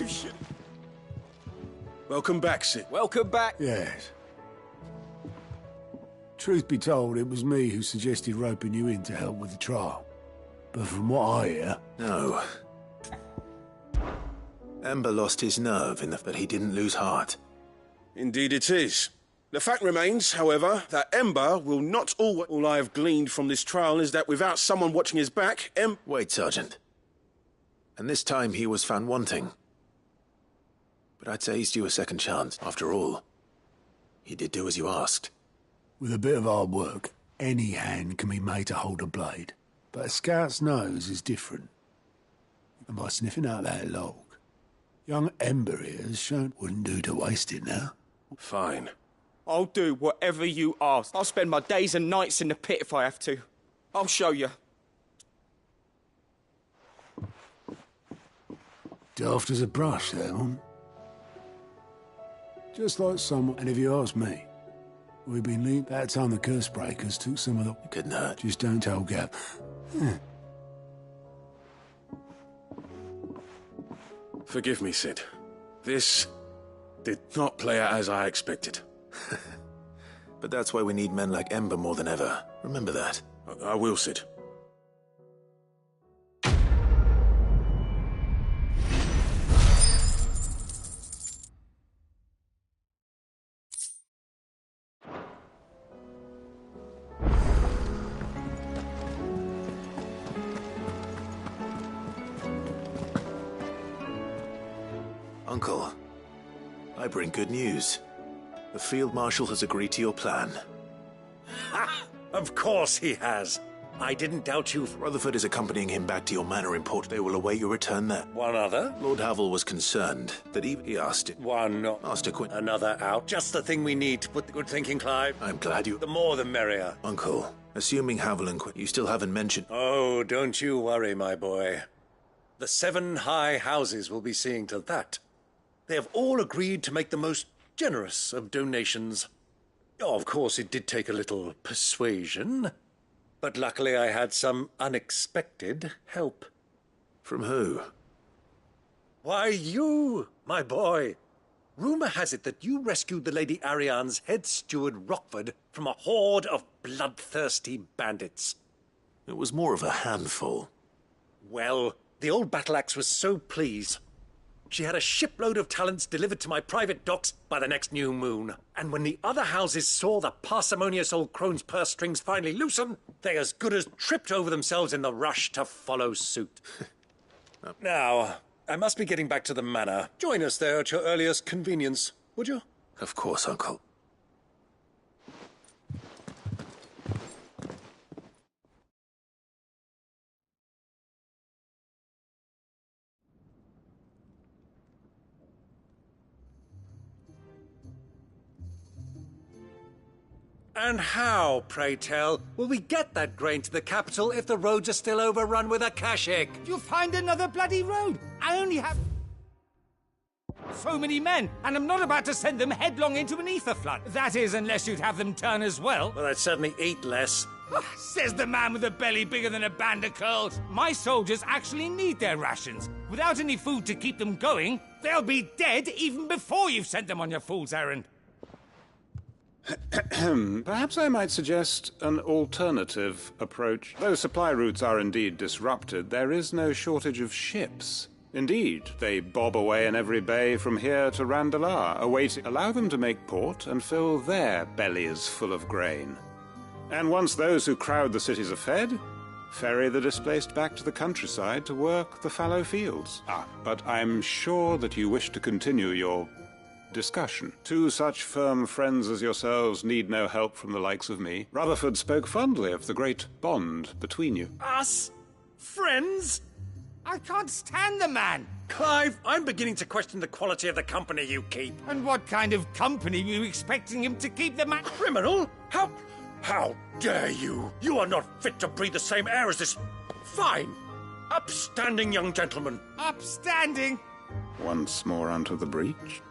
S5: of shit. Welcome back, Sid.
S13: Welcome back.
S8: Yes. Truth be told, it was me who suggested roping you in to help with the trial. But from what I hear...
S2: No. Ember lost his nerve but he didn't lose heart.
S5: Indeed it is. The fact remains, however, that Ember will not always... All I have gleaned from this trial is that without someone watching his back,
S2: Wait, Sergeant. And this time he was found wanting. But I'd say he's due a second chance. After all, he did do as you asked.
S8: With a bit of hard work, any hand can be made to hold a blade. But a scout's nose is different. And by sniffing out that log, young Ember here has shown wouldn't do to waste it now.
S5: Fine.
S13: I'll do whatever you ask. I'll spend my days and nights in the pit if I have to. I'll show you.
S8: Daft as a brush, that one. Just like someone, and if you ask me, we've been leaving that time the curse breakers took some of the...
S2: It couldn't hurt.
S8: Just don't tell Gab.
S5: Forgive me, Sid. This did not play out as I expected.
S2: But that's why we need men like Ember more than ever. Remember that.
S5: I will, Sid.
S2: Uncle, I bring good news. The Field Marshal has agreed to your plan.
S14: Ha! Of course he has. I didn't doubt you.
S2: Rutherford is accompanying him back to your manor in Port. They will await your return there.
S14: One other?
S2: Lord Havel was concerned that he asked it.
S14: One.
S2: Master Quinn.
S14: Another out. Just the thing we need to put the good thinking, Clive.
S2: I'm glad you...
S14: The more the merrier.
S2: Uncle, assuming Havel and Quinn, you still haven't mentioned...
S14: Oh, don't you worry, my boy. The 7 high houses will be seeing to that. They have all agreed to make the most generous of donations. Oh, of course, it did take a little persuasion, but luckily I had some unexpected help.
S2: From who?
S14: Why, you, my boy. Rumor has it that you rescued the Lady Ariane's head steward Rockford from a horde of bloodthirsty bandits.
S2: It was more of a handful.
S14: Well, the old battle axe was so pleased. She had a shipload of talents delivered to my private docks by the next new moon. And when the other houses saw the parsimonious old crone's purse strings finally loosen, they as good as tripped over themselves in the rush to follow suit. Now, I must be getting back to the manor. Join us there at your earliest convenience, would you?
S2: Of course, Uncle.
S14: And how, pray tell, will we get that grain to the capital if the roads are still overrun with akashic?
S15: You'll find another bloody road. I only have so many men, and I'm not about to send them headlong into an ether flood. That is, unless you'd have them turn as well.
S14: Well, I'd certainly eat less.
S15: Says the man with a belly bigger than a band of curls. My soldiers actually need their rations. Without any food to keep them going, they'll be dead even before you've sent them on your fool's errand.
S16: Perhaps I might suggest an alternative approach. Though supply routes are indeed disrupted, there is no shortage of ships. Indeed, they bob away in every bay from here to Randalar, awaiting. Allow them to make port and fill their bellies full of grain. And once those who crowd the cities are fed, ferry the displaced back to the countryside to work the fallow fields. But I'm sure that you wish to continue your discussion. 2 such firm friends as yourselves need no help from the likes of me. Rutherford spoke fondly of the great bond between you.
S14: Us? Friends?
S15: I can't stand the man.
S14: Clive, I'm beginning to question the quality of the company you keep.
S15: And what kind of company were you expecting him to keep, the man?
S14: Criminal? How dare you? You are not fit to breathe the same air as this fine, upstanding young gentleman.
S15: Upstanding?
S16: Once more onto the breach.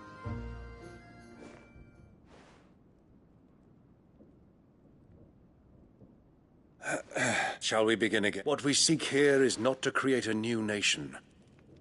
S14: Shall we begin again? What we seek here is not to create a new nation.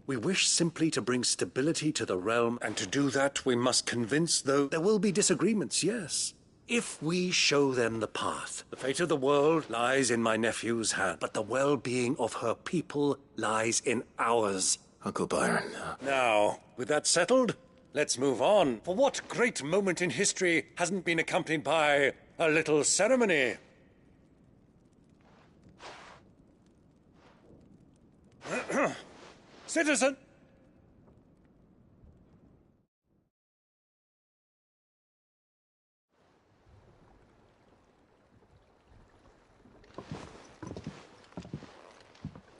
S14: We wish simply to bring stability to the realm, and to do that we must convince, though there will be disagreements, yes. If we show them the path, the fate of the world lies in my nephew's hand, but the well-being of her people lies in ours.
S2: Uncle Byron.
S14: Now, with that settled, let's move on. For what great moment in history hasn't been accompanied by a little ceremony? Citizen!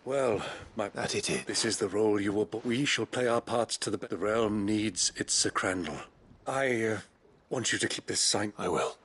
S14: Well,
S2: That it is.
S14: this is the role you were... But we shall play our parts to the realm needs its Sir Crandall. I want you to keep this sign.
S2: I will.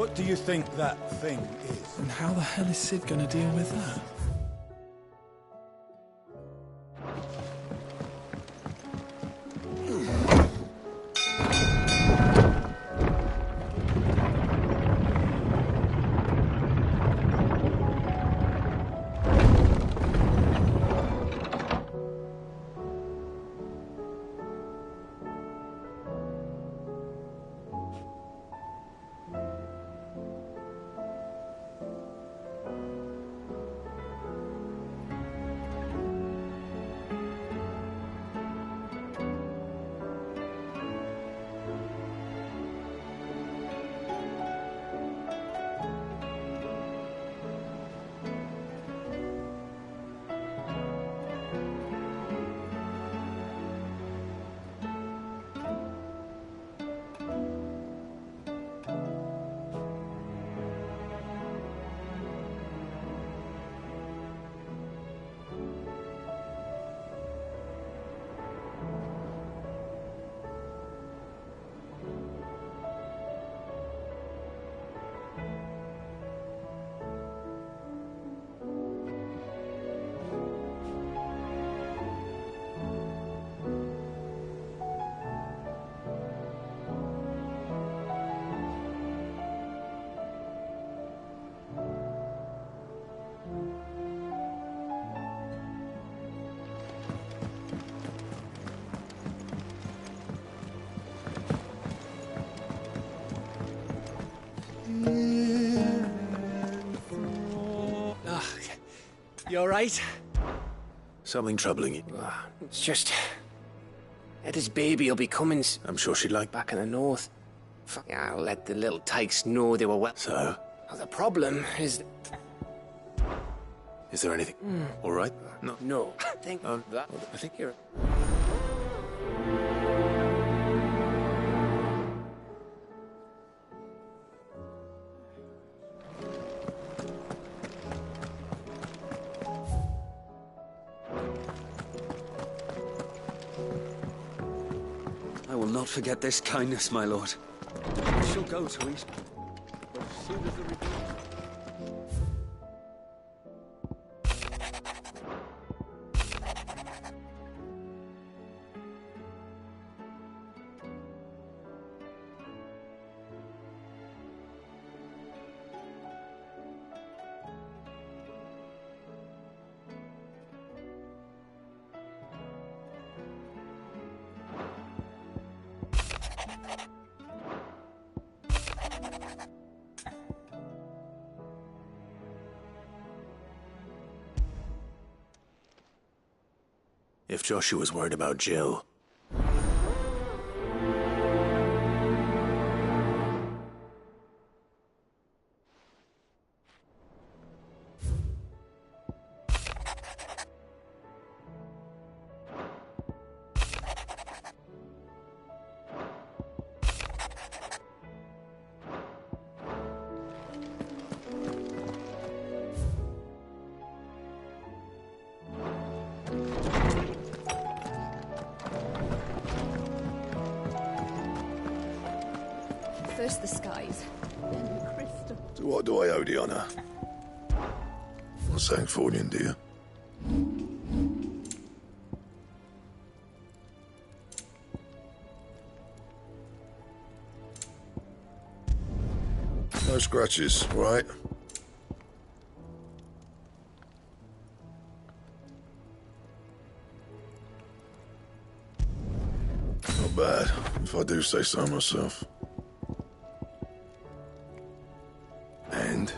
S17: What do you think that thing is?
S2: And how the hell is Sid gonna deal with that?
S9: You alright?
S2: Something troubling you?
S9: It's just... Eda's baby will be coming.
S2: I'm sure she'd like...
S9: Back in the north. I'll let the little tykes know they were well.
S2: So?
S9: Well, the problem is...
S2: Is there anything... All right? No.
S9: No. I think that... I think you're...
S18: I will not forget this kindness, my lord. I shall go to eat. But as soon as the report...
S2: If Joshua's worried about Jill...
S19: First the skies, then the crystal.
S2: So what do I owe the honor? Not saying Fornian, do you? No scratches, right? Not bad, if I do say so myself. And?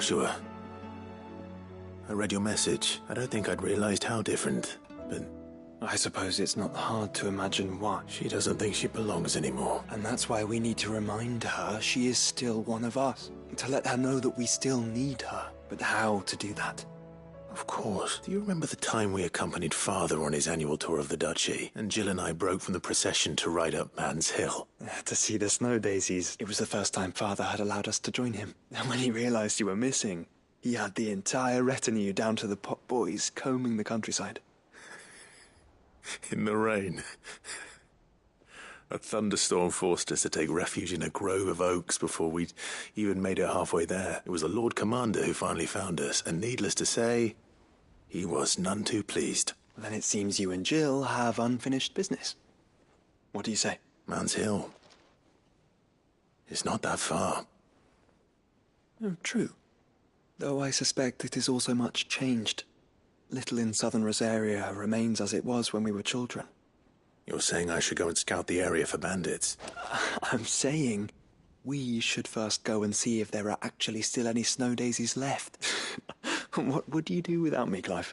S2: Joshua. I read your message. I don't think I'd realized how different, but...
S4: I suppose it's not hard to imagine why.
S2: She doesn't think she belongs anymore.
S4: And that's why we need to remind her she is still one of us. To let her know that we still need her. But how to do that?
S2: Of course. Do you remember the time we accompanied Father on his annual tour of the Duchy, and Jill and I broke from the procession to ride up Man's Hill?
S4: To see the snow daisies. It was the first time Father had allowed us to join him. And when he realized you were missing, he had the entire retinue down to the pot boys combing the countryside.
S2: In the rain. A thunderstorm forced us to take refuge in a grove of oaks before we'd even made it halfway there. It was the Lord Commander who finally found us, and needless to say, he was none too pleased.
S4: Then it seems you and Jill have unfinished business. What do you say?
S2: Man's Hill. It's not that far.
S4: Oh, true. Though I suspect it is also much changed. Little in southern Rosaria remains as it was when we were children.
S2: You're saying I should go and scout the area for bandits?
S4: I'm saying we should first go and see if there are actually still any snow daisies left. What would you do without me, Clive?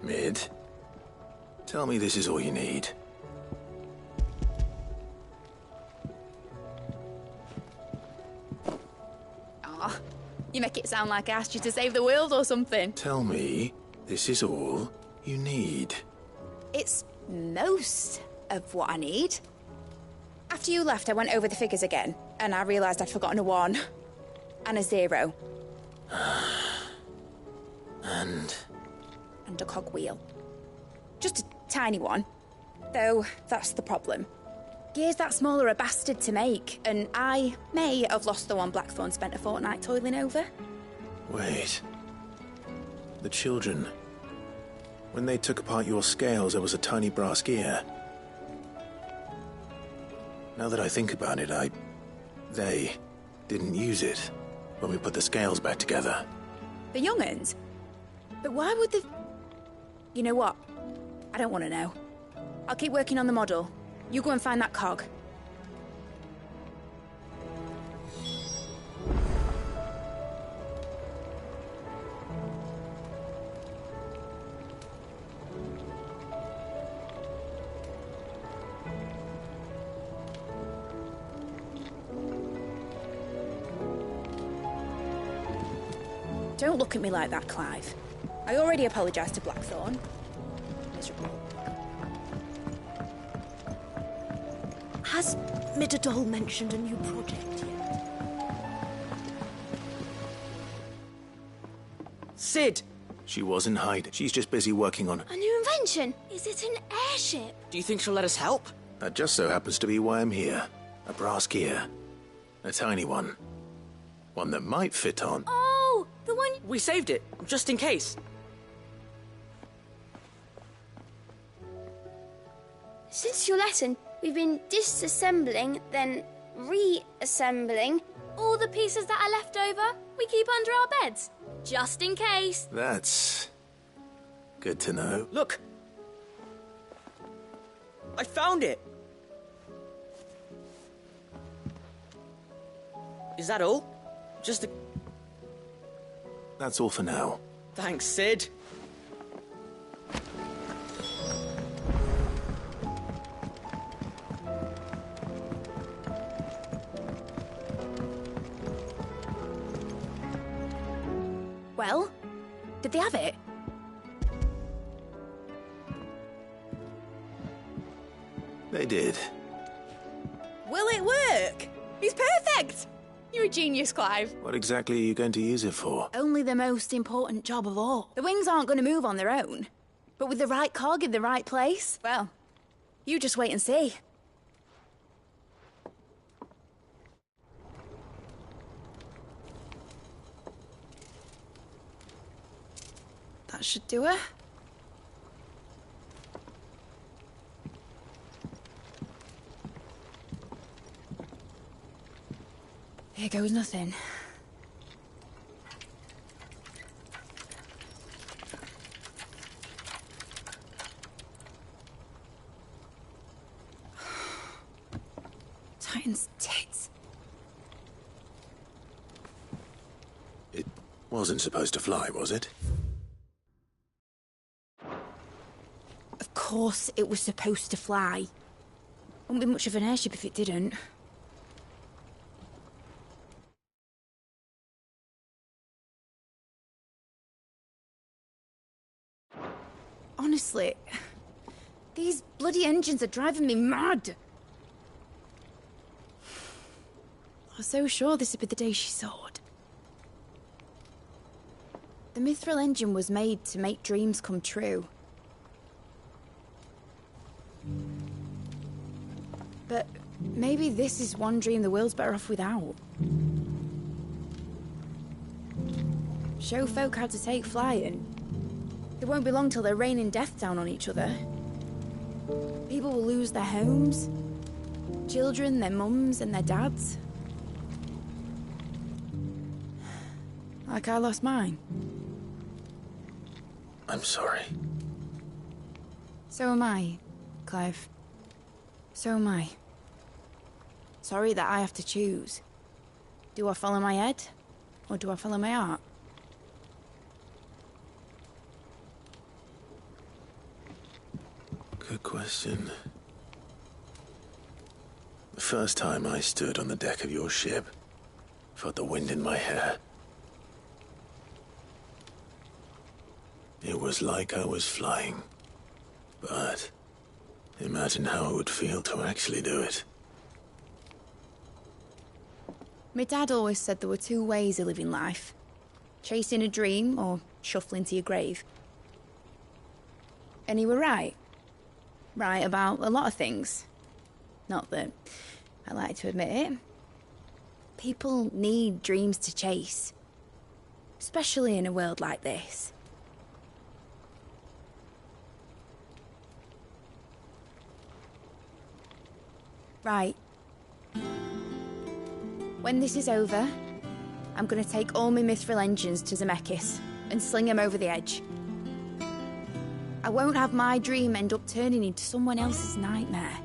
S2: Mid, tell me this is all you need.
S20: Aw, you make it sound like I asked you to save the world or something.
S2: Tell me this is all you need.
S20: It's most of what I need. After you left, I went over the figures again, and I realised I'd forgotten a 1 and a 0. And a cogwheel. Just a tiny one. Though, that's the problem. Gears that small are a bastard to make, and I may have lost the one Blackthorn spent a fortnight toiling over.
S2: Wait. The children. When they took apart your scales, there was a tiny brass gear. Now that I think about it, they didn't use it when we put the scales back together.
S20: The young'uns? But why would they... You know what? I don't want to know. I'll keep working on the model. You go and find that cog. Don't look at me like that, Clive. I already apologised to Blackthorn. Miserable.
S19: Has Midadol mentioned a new project yet?
S18: Sid!
S2: She wasn't hiding. She's just busy working on...
S11: A new invention? Is it an airship?
S18: Do you think she'll let us help?
S2: That just so happens to be why I'm here. A brass gear. A tiny one. One that might fit on.
S11: Oh, the one...
S18: We saved it, just in case.
S11: Since your lesson, we've been disassembling, then reassembling. All the pieces that are left over, we keep under our beds. Just in case.
S2: That's... good to know.
S18: Look! I found it! Is that all? Just a...
S2: That's all for now.
S18: Thanks, Sid.
S20: Well, did they have it?
S2: They did.
S20: Will it work? He's perfect! You're a genius, Clive.
S2: What exactly are you going to use it for?
S20: Only the most important job of all. The wings aren't going to move on their own. But with the right cog in the right place, well, you just wait and see. That should do it. Here goes nothing. Titan's tits.
S2: It wasn't supposed to fly, was it?
S20: Of course it was supposed to fly. Wouldn't be much of an airship if it didn't. Honestly, these bloody engines are driving me mad. I was so sure this would be the day she soared. The Mithril engine was made to make dreams come true. But maybe this is one dream the world's better off without. Show folk how to take flying. It won't be long till they're raining death down on each other. People will lose their homes. Children, their mums and their dads. Like I lost mine.
S2: I'm sorry.
S20: So am I, Clive. So am I. Sorry that I have to choose. Do I follow my head, or do I follow my heart?
S2: Good question. The first time I stood on the deck of your ship, felt the wind in my hair. It was like I was flying. But imagine how it would feel to actually do it.
S20: My dad always said there were two ways of living life. Chasing a dream or shuffling to your grave. And he were right. Right about a lot of things. Not that I like to admit it. People need dreams to chase. Especially in a world like this. Right. When this is over, I'm gonna take all my Mithril engines to Zemeckis and sling them over the edge. I won't have my dream end up turning into someone else's nightmare.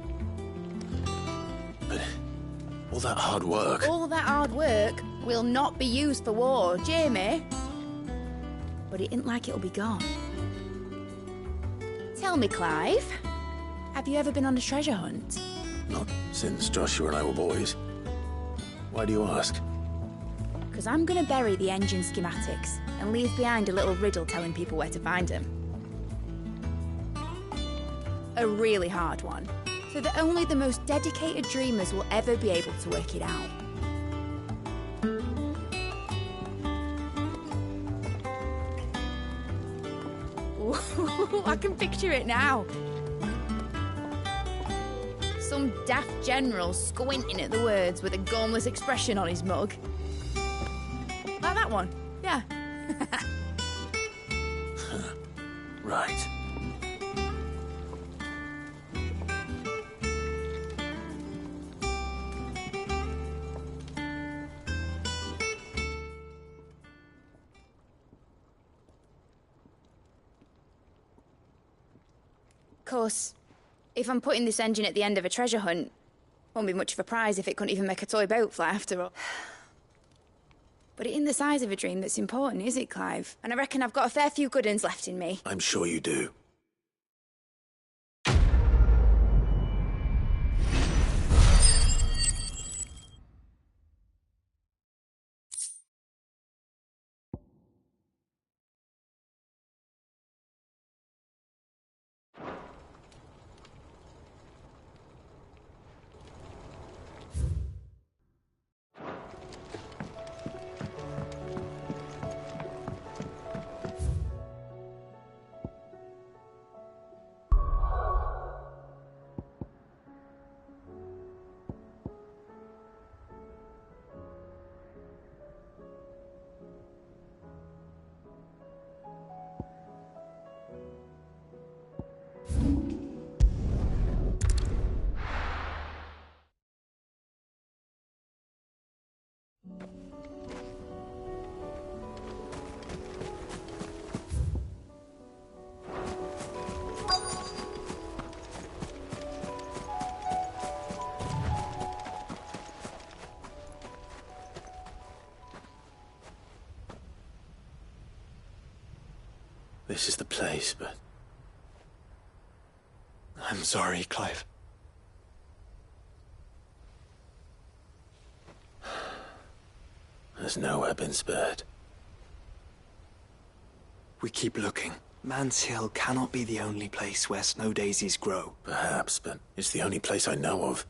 S2: But all that hard work...
S20: All that hard work will not be used for war, Jamie. But it ain't like it'll be gone. Tell me, Clive, have you ever been on a treasure hunt?
S2: Not since Joshua and I were boys. Why do you ask?
S20: Because I'm gonna bury the engine schematics and leave behind a little riddle telling people where to find them. A really hard one, so that only the most dedicated dreamers will ever be able to work it out. Oh, I can picture it now. Some daft general squinting at the words with a gormless expression on his mug. Like that one, yeah.
S2: Right.
S20: Of course, if I'm putting this engine at the end of a treasure hunt, won't be much of a prize if it couldn't even make a toy boat fly after all. But it ain't the size of a dream that's important, is it, Clive? And I reckon I've got a fair few good uns left in me.
S2: I'm sure you do. This is the place, but...
S4: I'm sorry, Clive.
S2: Has nowhere been spared.
S4: We keep looking. Man's Hill cannot be the only place where snow daisies grow.
S2: Perhaps, but it's the only place I know of.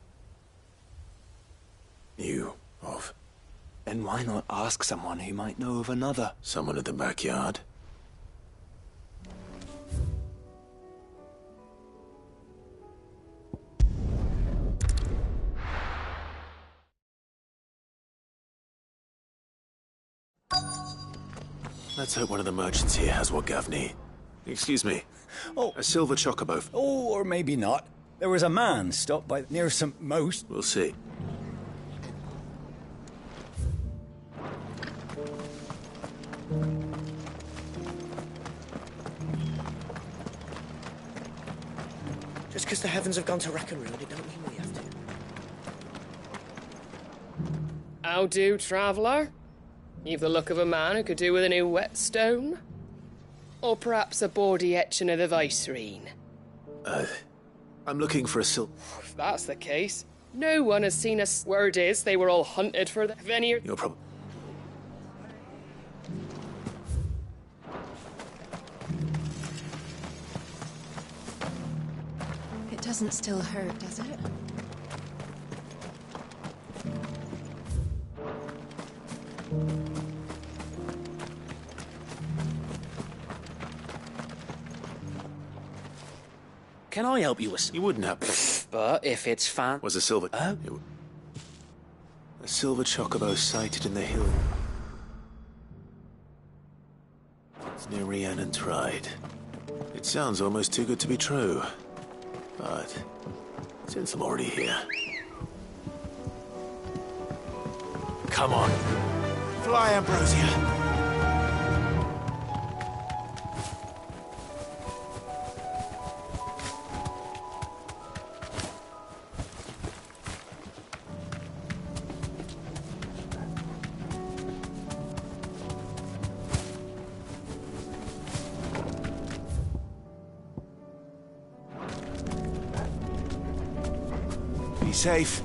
S2: Knew of.
S4: Then why not ask someone who might know of another?
S2: Someone in the backyard? Let's hope one of the merchants here has what Gav need. Excuse me.
S7: Oh.
S2: A silver chocobo.
S7: Oh, or maybe not. There was a man stopped by near some most.
S2: We'll see.
S13: Just because the heavens have gone to rack and ruin, it don't mean we have to.
S21: How do, traveller? You've the look of a man who could do with a new whetstone? Or perhaps a bawdy etching of the Vicerine?
S2: I'm looking for a
S21: If that's the case, no one has seen us. Word is they were all hunted for the veneer.
S2: You're probably...
S22: It doesn't still hurt, does it?
S13: Can I help you with...
S2: You wouldn't have...
S13: But if it's
S2: Was a silver...
S13: Oh?
S2: A silver chocobo sighted in the hill. It's near Rhiannon Tride. It sounds almost too good to be true. But... since I'm already here... Come on. Fly, Ambrosia. Be safe.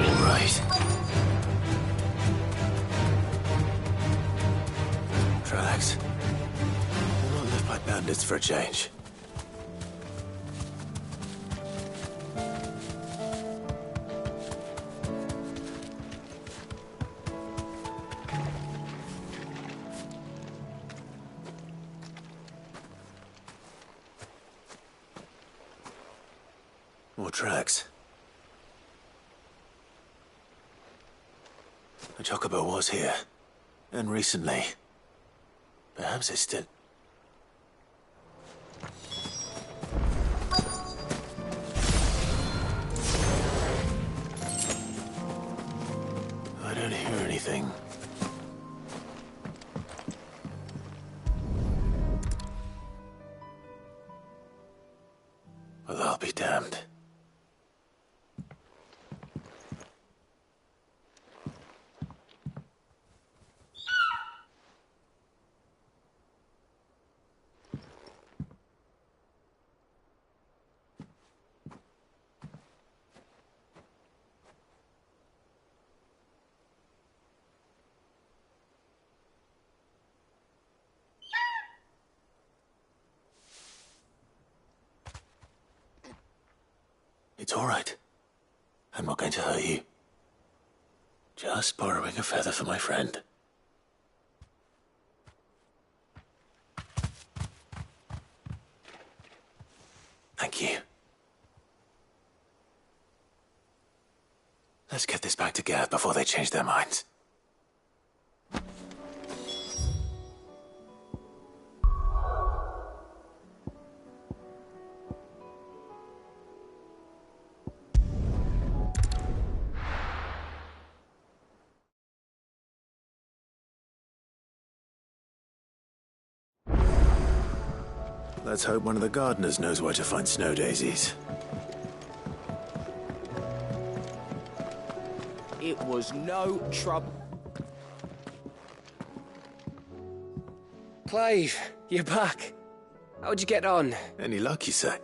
S2: Right. Tracks. We'll not live by bandits for a change. More tracks. The Chocobo was here. And recently. Perhaps it's still... I don't hear anything. Well, I'll be damned. It's all right. I'm not going to hurt you. Just borrowing a feather for my friend. Thank you. Let's get this back to Gav before they change their minds. Let's hope one of the gardeners knows where to find snow daisies.
S13: It was no trouble.
S1: Clive, you're back. How'd you get on?
S2: Any luck, you say?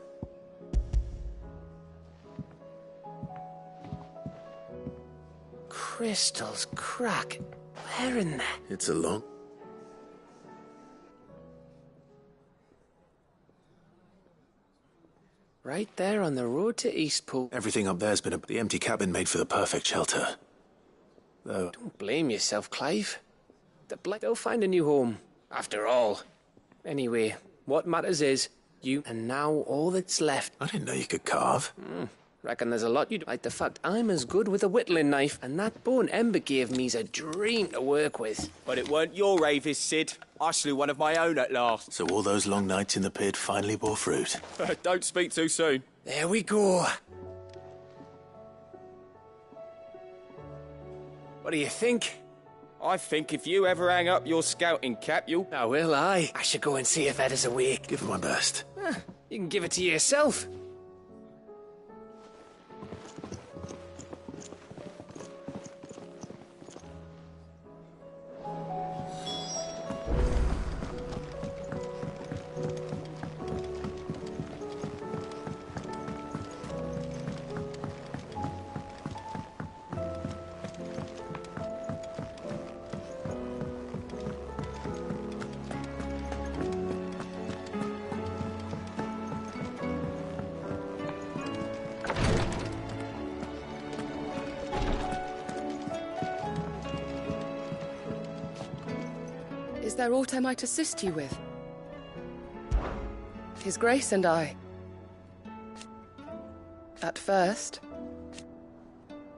S1: Crystals crack. Where in there?
S2: It's a long...
S1: Right there on the road to Eastpool.
S2: Everything up there's been the empty cabin made for the perfect shelter. Though...
S1: Don't blame yourself, Clive. They'll find a new home, after all. Anyway, what matters is, you and now all that's left.
S2: I didn't know you could carve.
S1: Reckon there's a lot you'd like. The fact I'm as good with a whittling knife, and that bone Ember gave me's a dream to work with.
S13: But it weren't your Avis, Sid. I slew one of my own at last.
S2: So all those long nights in the pit finally bore fruit.
S13: Don't speak too soon.
S1: There we go. What do you think?
S13: I think if you ever hang up your scouting cap, you'll...
S1: Oh, will I? I should go and see if Ed is awake.
S2: Give it my best.
S1: You can give it to yourself.
S21: Is there aught I might assist you with? His Grace and I. At first,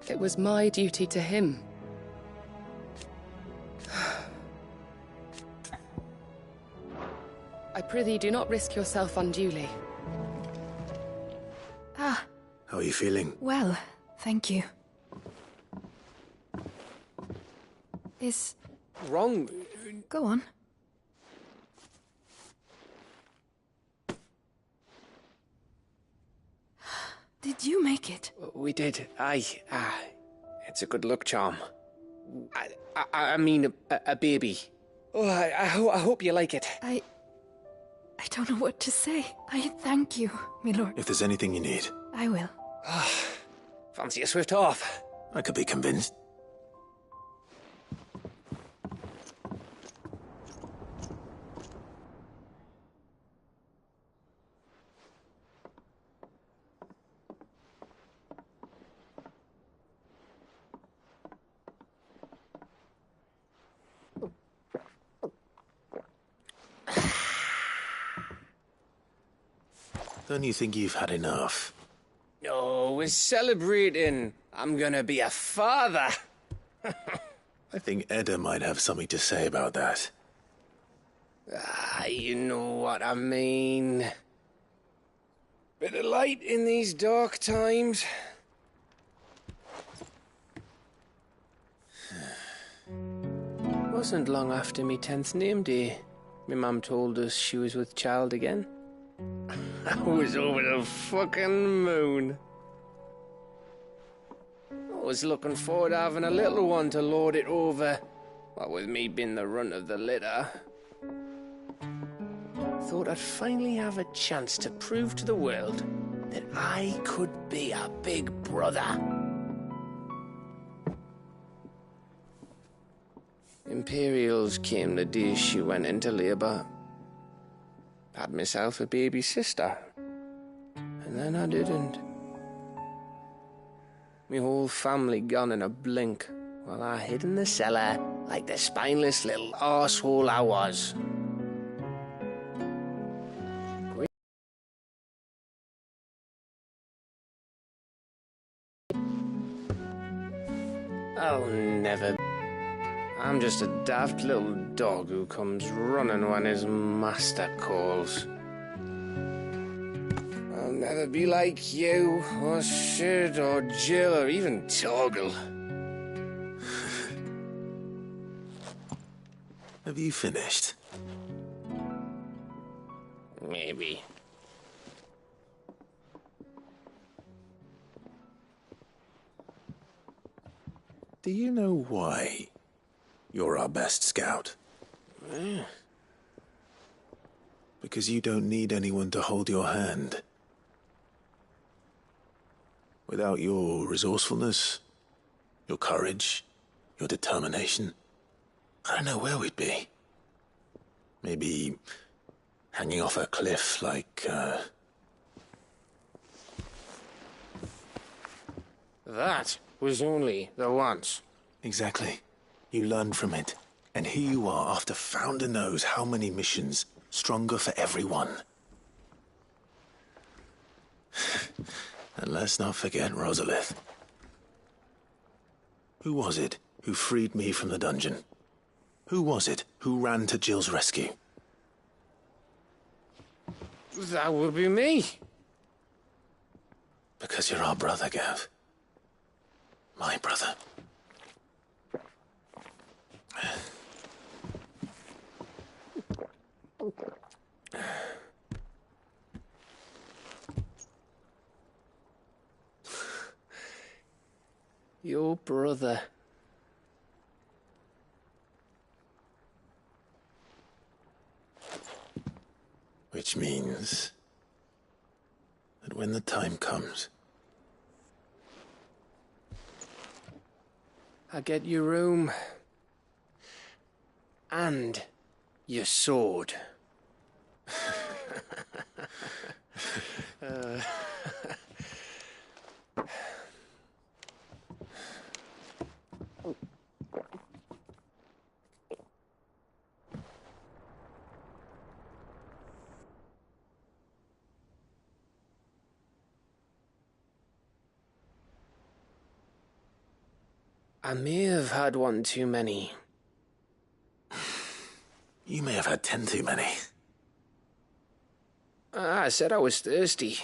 S21: it was my duty to him. I prithee do not risk yourself unduly.
S22: Ah,
S2: How are you feeling?
S22: well, thank you. Is...
S1: Wrong.
S22: Go on. Did you make it?
S1: We did. Aye. It's a good luck charm. I mean, a baby. Oh, I hope you like it.
S22: I don't know what to say. I thank you, my lord.
S2: If there's anything you need.
S22: I will.
S1: Fancy a swift off.
S2: I could be convinced. Don't you think you've had enough?
S1: Oh, we're celebrating. I'm gonna be a father.
S2: I think Edda might have something to say about that.
S1: You know what I mean. Bit of light in these dark times. Wasn't long after me 10th name day. My mum told us she was with child again. I was over the fucking moon. I was looking forward to having a little one to lord it over, what with me being the runt of the litter. Thought I'd finally have a chance to prove to the world that I could be a big brother. Imperials came the day she went into labour. Had myself a baby sister. And then I didn't. My whole family gone in a blink, while I hid in the cellar like the spineless little arsehole I was. I'll never... I'm just a daft little dog who comes running when his master calls. I'll never be like you, or Sid, or Jill, or even Torgal.
S2: Have you finished?
S1: Maybe.
S2: Do you know why you're our best scout? Because you don't need anyone to hold your hand. Without your resourcefulness, your courage, your determination, I don't know where we'd be. Maybe hanging off a cliff like,
S1: That was only the once.
S2: Exactly. You learned from it. And here you are after Founder knows how many missions, stronger for everyone. And let's not forget Rosalith. Who was it who freed me from the dungeon? Who was it who ran to Jill's rescue?
S1: That would be me.
S2: Because you're our brother, Gav. My brother.
S1: Your brother.
S2: Which means that when the time comes,
S1: I get your room. And your sword. I may have had one too many.
S2: you may have had 10 too many.
S1: I said I was thirsty.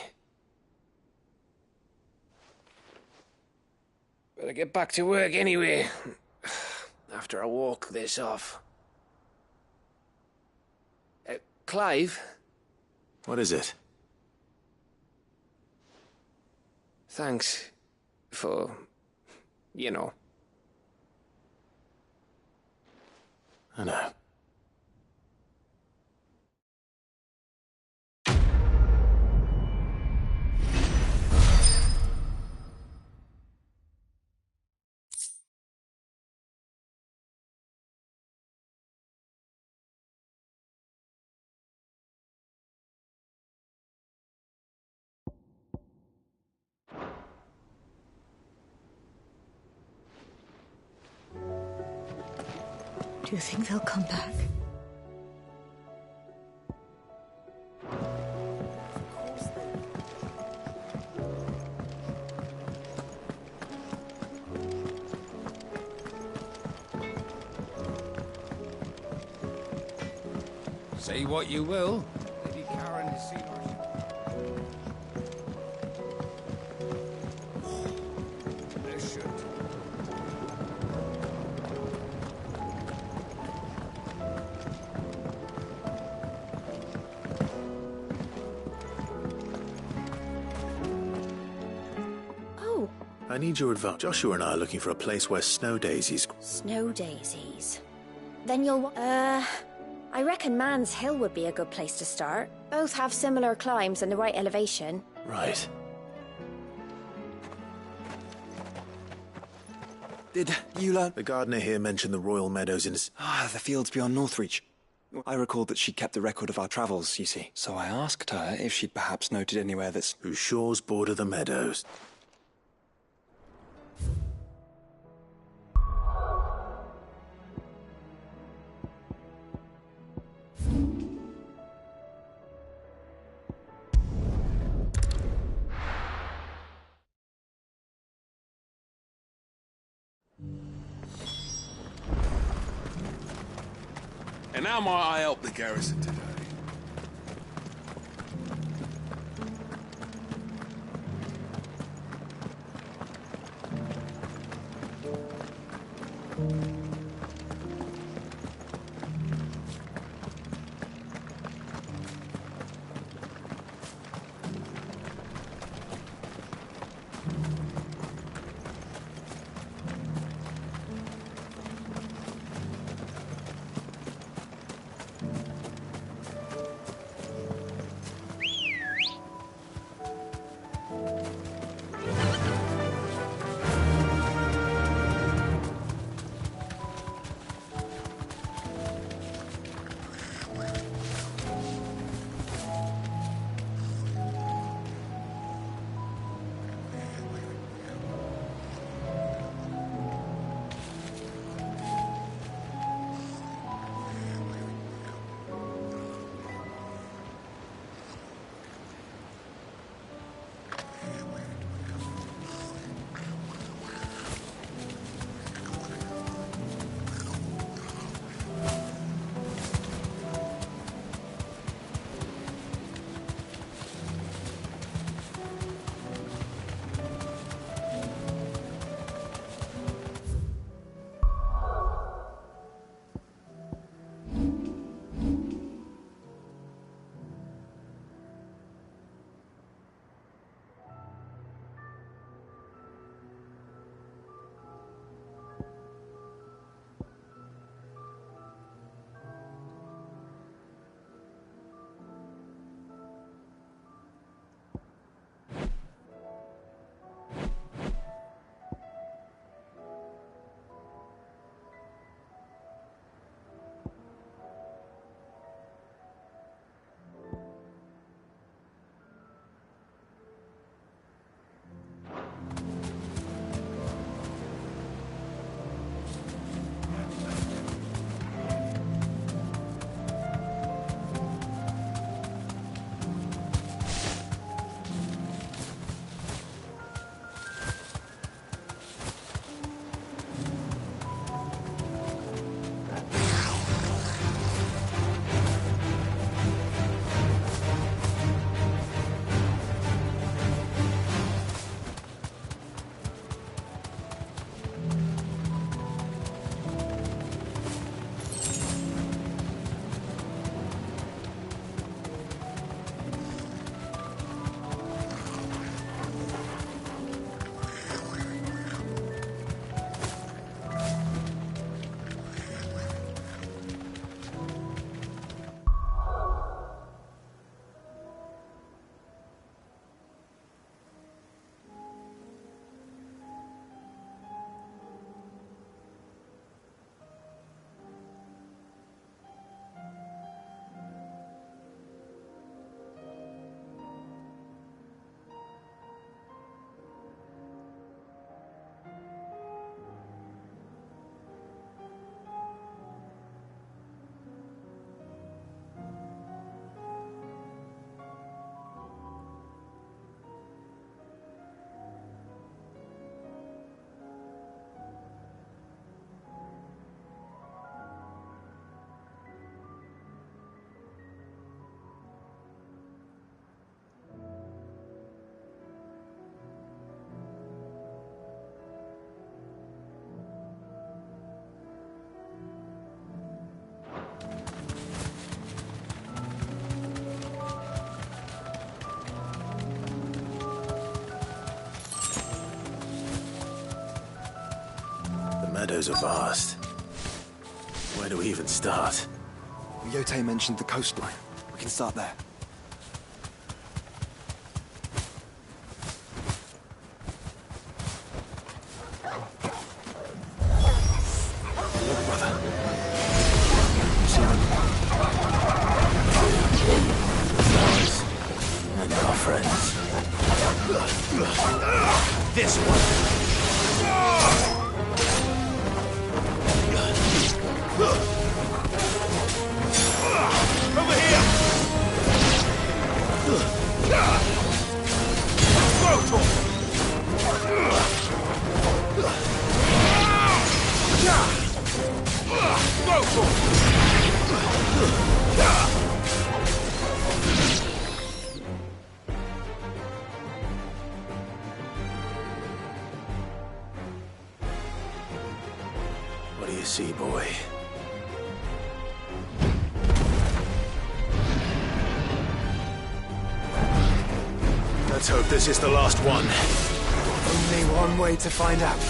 S1: Better get back to work anyway. After I walk this off. Clive?
S2: What is it?
S1: Thanks for, you know.
S2: I know.
S22: you think they'll come back?
S15: Say what you will. Lady Karen has seen our... There should.
S12: Oh,
S2: I need your advice. Joshua and I are looking for a place where snow daisies...
S12: snow daisies. Then you'll... I reckon Man's Hill would be a good place to start. Both have similar climbs and the right elevation.
S2: Right.
S4: Did you learn?
S2: The gardener here mentioned the Royal Meadows in...
S4: The fields beyond Northreach. I recalled that she kept the record of our travels, you see. So I asked her if she'd perhaps noted anywhere that's...
S2: whose shores border the meadows.
S5: And how might I help the garrison today?
S2: meadows are vast. Where do we even start?
S4: Yote mentioned the coastline. We can start there. Look, brother. You see them?
S2: Ours and our friends.
S14: This one. Over here!
S2: What do you see, boy? Let's hope this is the last one.
S4: Only one way to find out.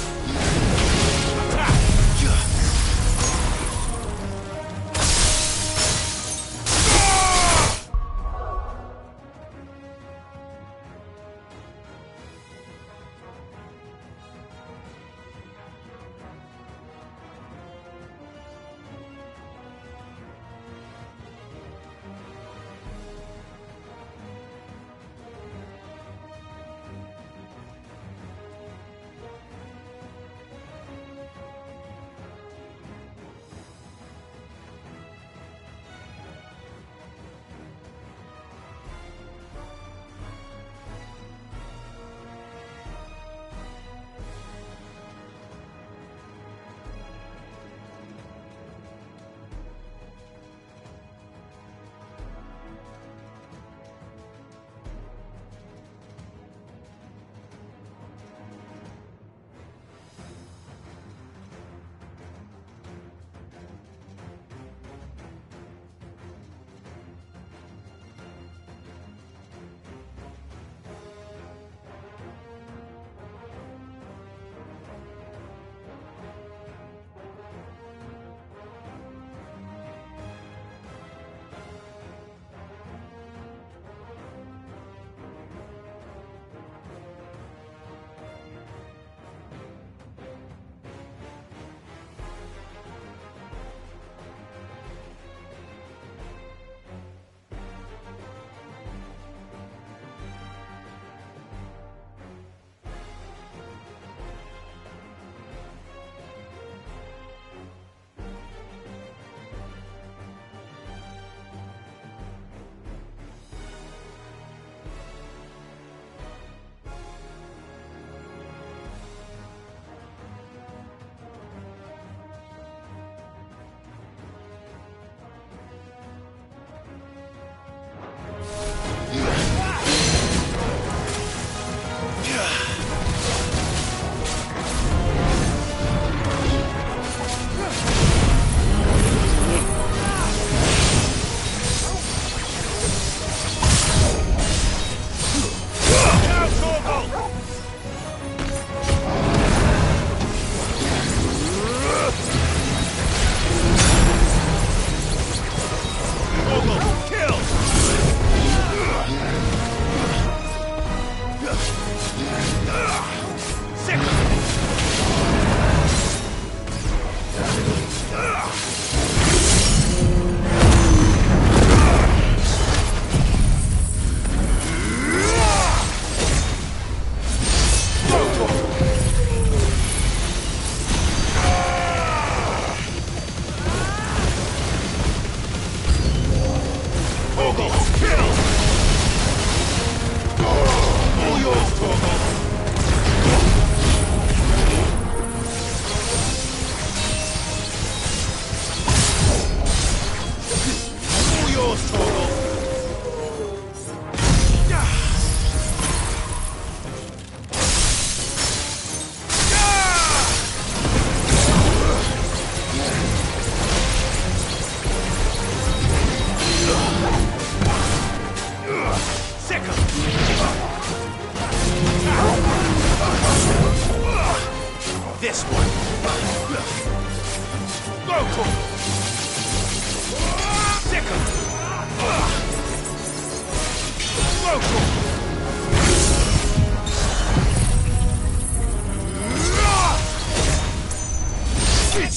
S14: This one.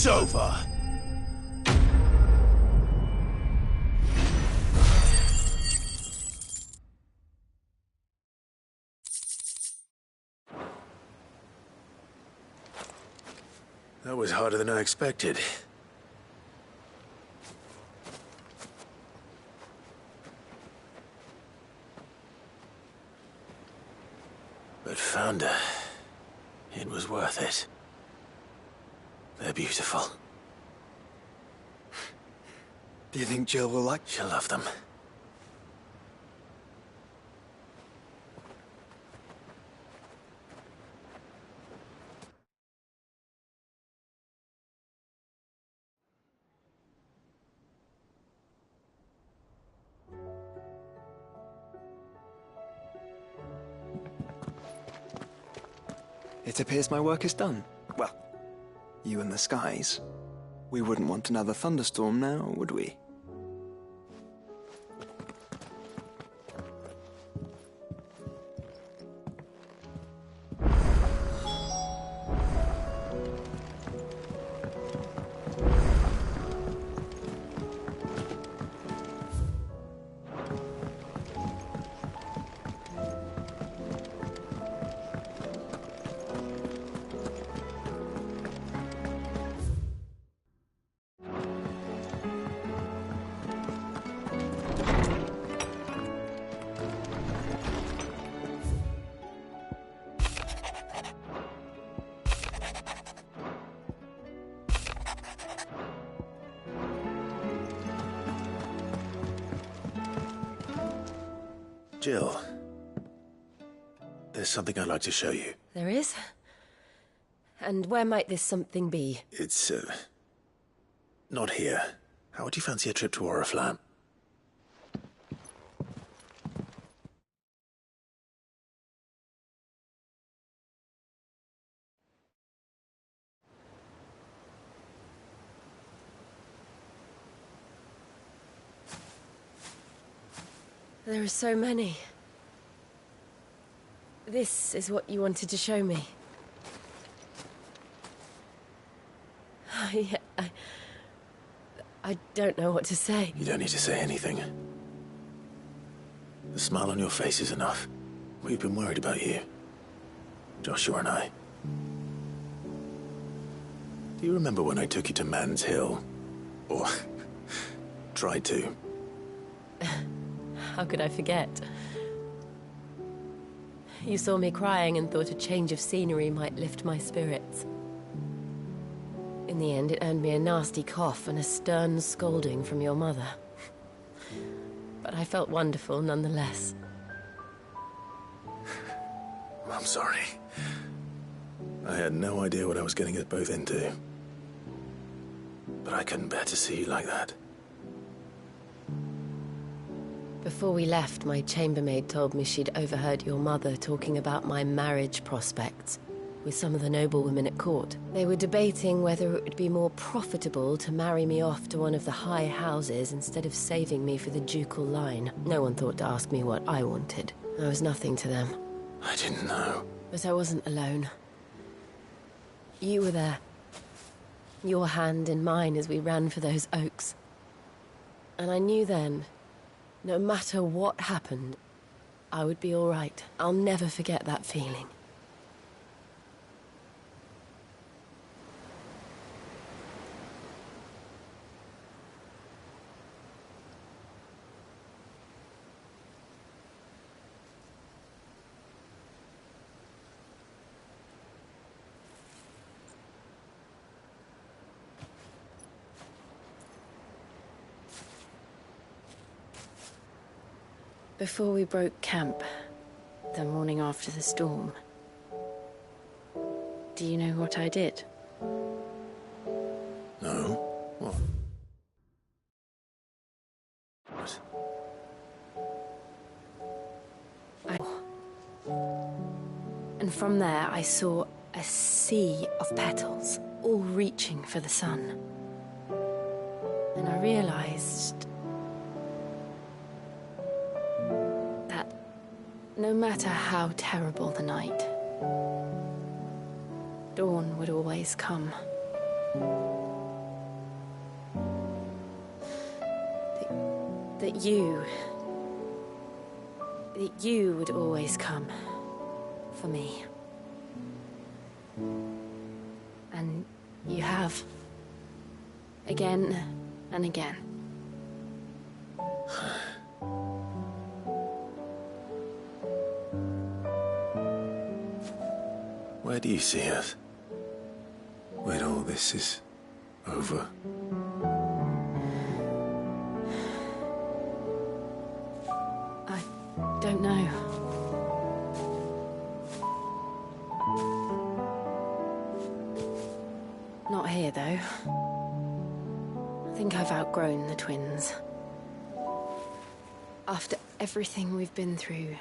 S8: It's over.
S2: That was harder than I expected. But found her. It was worth it. They're beautiful.
S4: Do you think Jill will like...
S2: She'll love them.
S4: It appears my work is done. Well, you and the skies. We wouldn't want another thunderstorm now, would we?
S2: Jill, there's something I'd like to show you.
S3: There is? And where might this something be?
S2: It's, not here. How would you fancy a trip to Oriflamme?
S3: There are so many. This is what you wanted to show me. I don't know what to say.
S2: You don't need to say anything. The smile on your face is enough. We've been worried about you. Joshua and I. Do you remember when I took you to Man's Hill? Or tried to?
S3: How could I forget? You saw me crying and thought a change of scenery might lift my spirits. In the end, it earned me a nasty cough and a stern scolding from your mother. But I felt wonderful nonetheless.
S2: I'm sorry. I had no idea what I was getting us both into. But I couldn't bear to see you like that.
S3: Before we left, my chambermaid told me she'd overheard your mother talking about my marriage prospects with some of the noblewomen at court. They were debating whether it would be more profitable to marry me off to one of the high houses instead of saving me for the ducal line. No one thought to ask me what I wanted. I was nothing to them.
S2: I didn't know.
S3: But I wasn't alone. You were there. Your hand in mine as we ran for those oaks. And I knew then, no matter what happened, I would be all right. I'll never forget that feeling. Before we broke camp, the morning after the storm, do you know what I did?
S2: No? What?
S3: And from there I saw a sea of petals, all reaching for the sun. And I realized that no matter how terrible the night, dawn would always come. that you would always come for me. And you have. Again and again.
S2: Where do you see us? When all this is over?
S3: I don't know. Not here, though. I think I've outgrown the twins. After everything we've been through,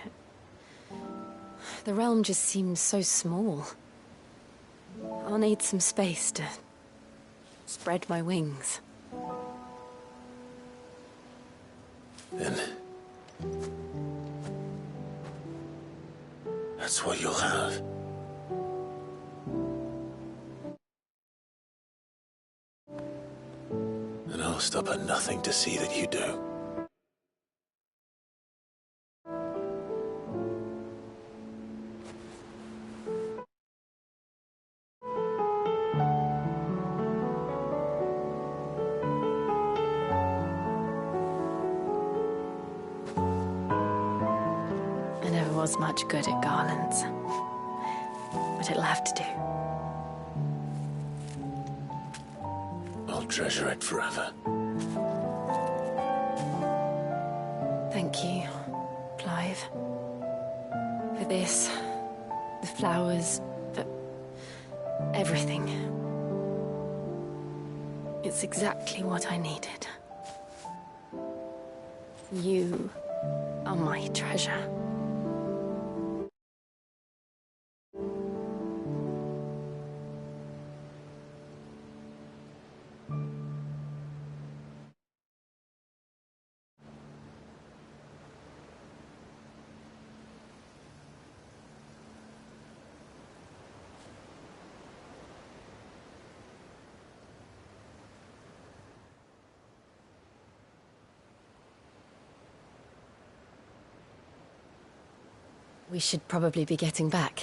S3: the realm just seems so small. I'll need some space to spread my wings.
S2: Then that's what you'll have. And I'll stop at nothing to see that you do.
S3: I never was much good at garlands, but it'll have to do.
S2: I'll treasure it forever.
S3: Thank you, Clive. For this, the flowers, for everything. It's exactly what I needed. You are my treasure. We should probably be getting back.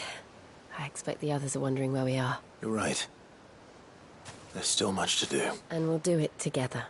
S3: I expect the others are wondering where we are.
S2: You're right. There's still much to do.
S3: And we'll do it together.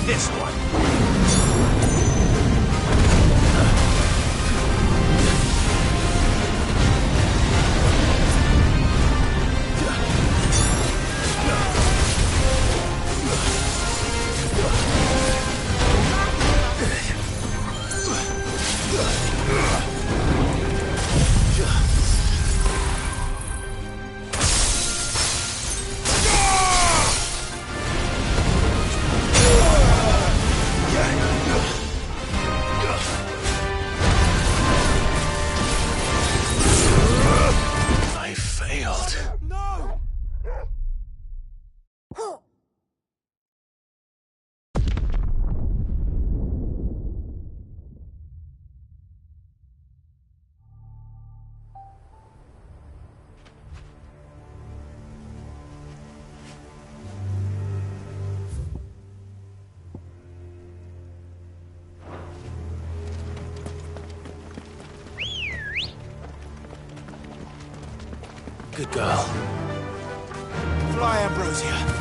S2: this one. Good girl. Fly, Ambrosia.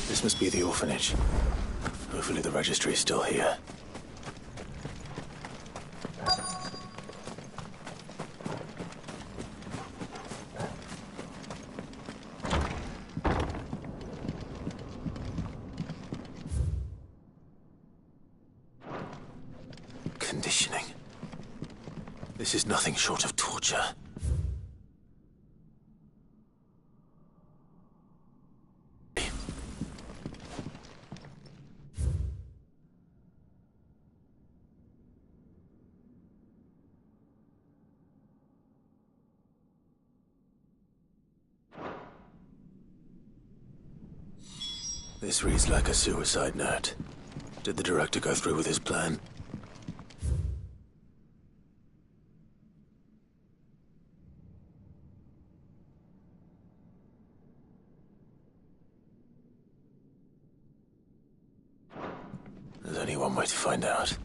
S2: This must be the orphanage. Hopefully the registry is still here. Conditioning. This is nothing short of torture. This reads like a suicide note. Did the director go through with his plan? There's only one way to find out.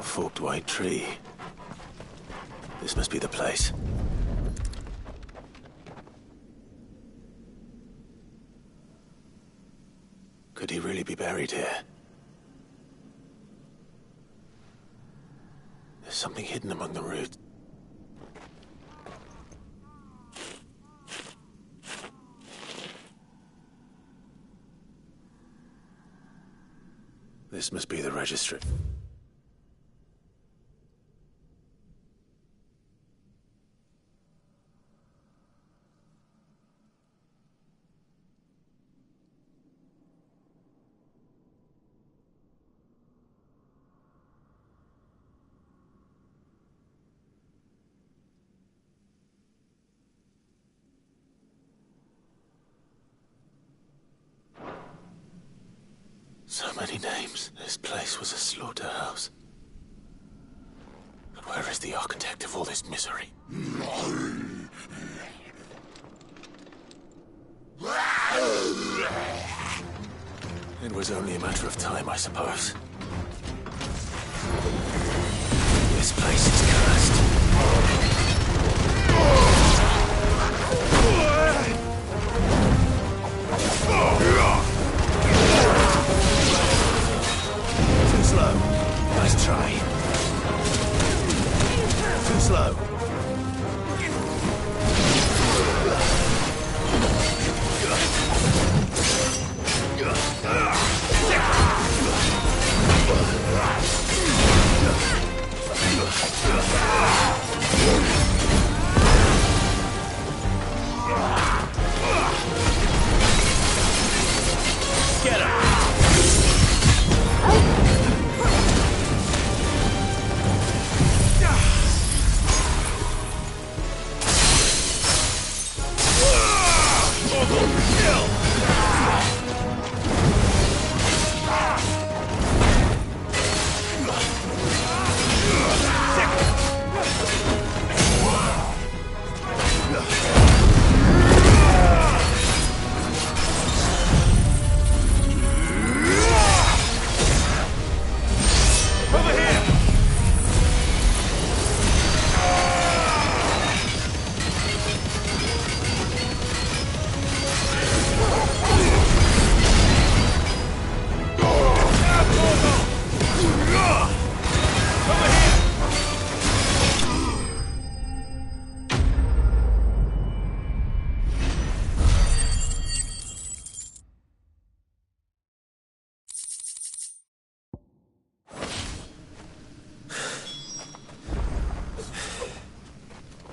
S2: Forked white tree. This must be the place. Could he really be buried here? There's something hidden among the roots. This must be the registry. So many names. This place was a slaughterhouse. But where is the architect of all this misery? It was only a matter of time, I suppose. This place is cursed. Too slow. Nice try. Too slow. Get him!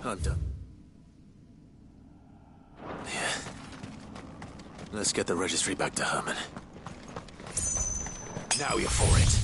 S2: I'm done. Yeah. Let's get the registry back to Herman. Now you're for it.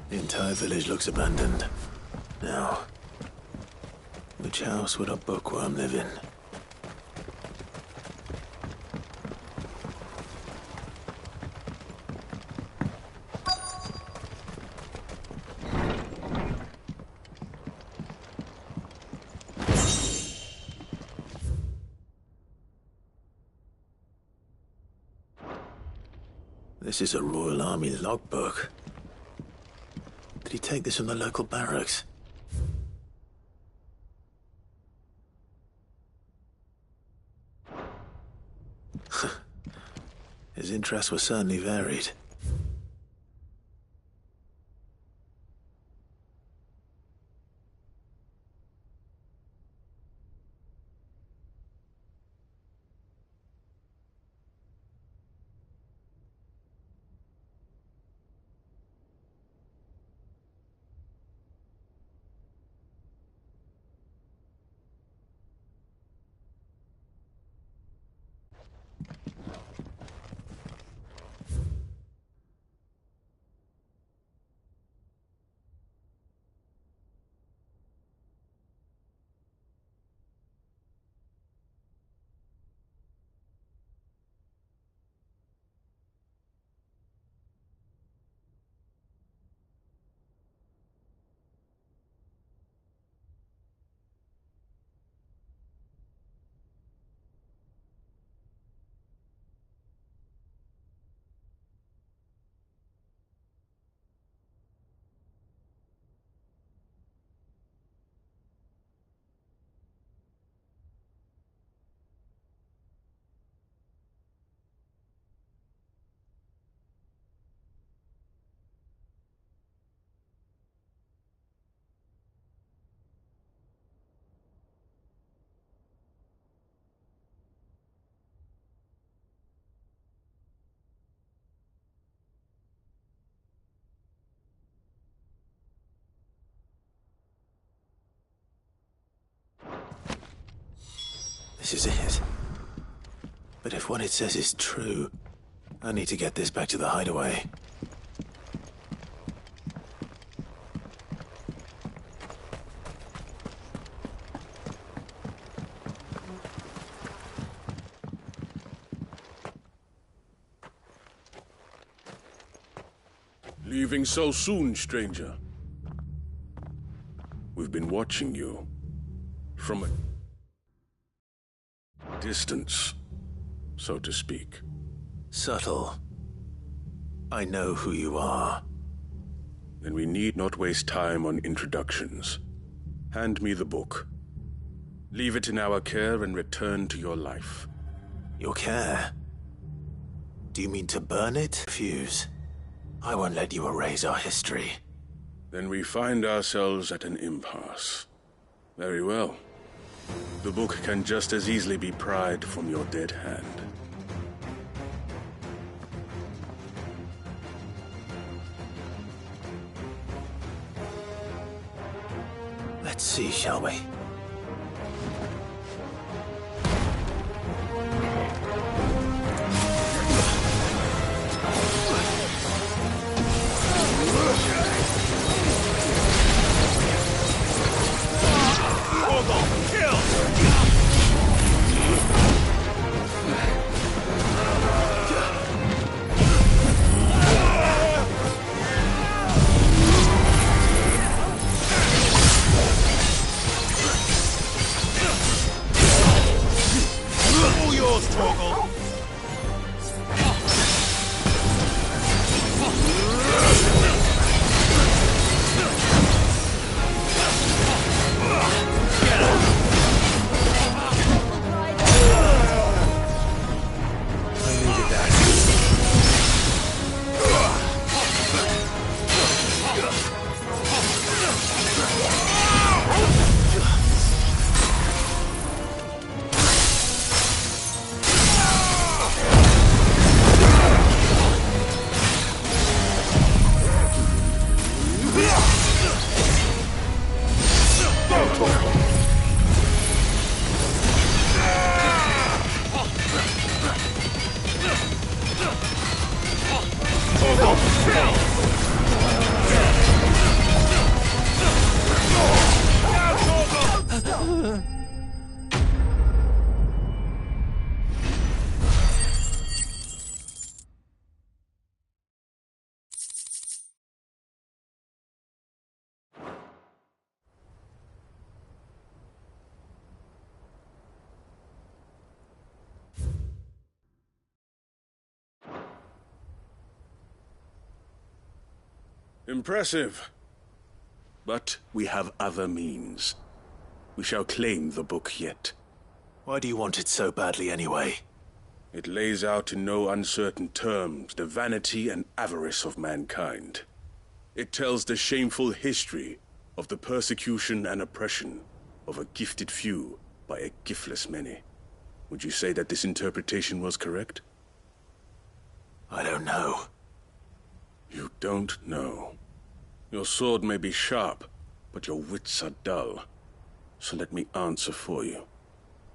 S2: The entire village looks abandoned. Now, which house would a bookworm live in? This is a Royal Army logbook. Did he take this from the local barracks? His interests were certainly varied. This is it. But if what it says is true, I need to get this back to the hideaway.
S5: Leaving so soon, stranger? We've been watching you from a distance, so to speak.
S2: Subtle. I know who you are.
S5: Then we need not waste time on introductions. Hand me the book. Leave it in our care and return to your life.
S2: Your care? Do you mean to burn it? Refuse. I won't let you erase our history.
S5: Then we find ourselves at an impasse. Very well. The book can just as easily be pried from your dead hand.
S2: Let's see, shall we?
S5: Impressive. But we have other means. We shall claim the book yet.
S2: Why do you want it so badly anyway?
S5: It lays out in no uncertain terms the vanity and avarice of mankind. It tells the shameful history of the persecution and oppression of a gifted few by a giftless many. Would you say that this interpretation was correct?
S2: I don't know.
S5: You don't know. Your sword may be sharp, but your wits are dull. So let me answer for you.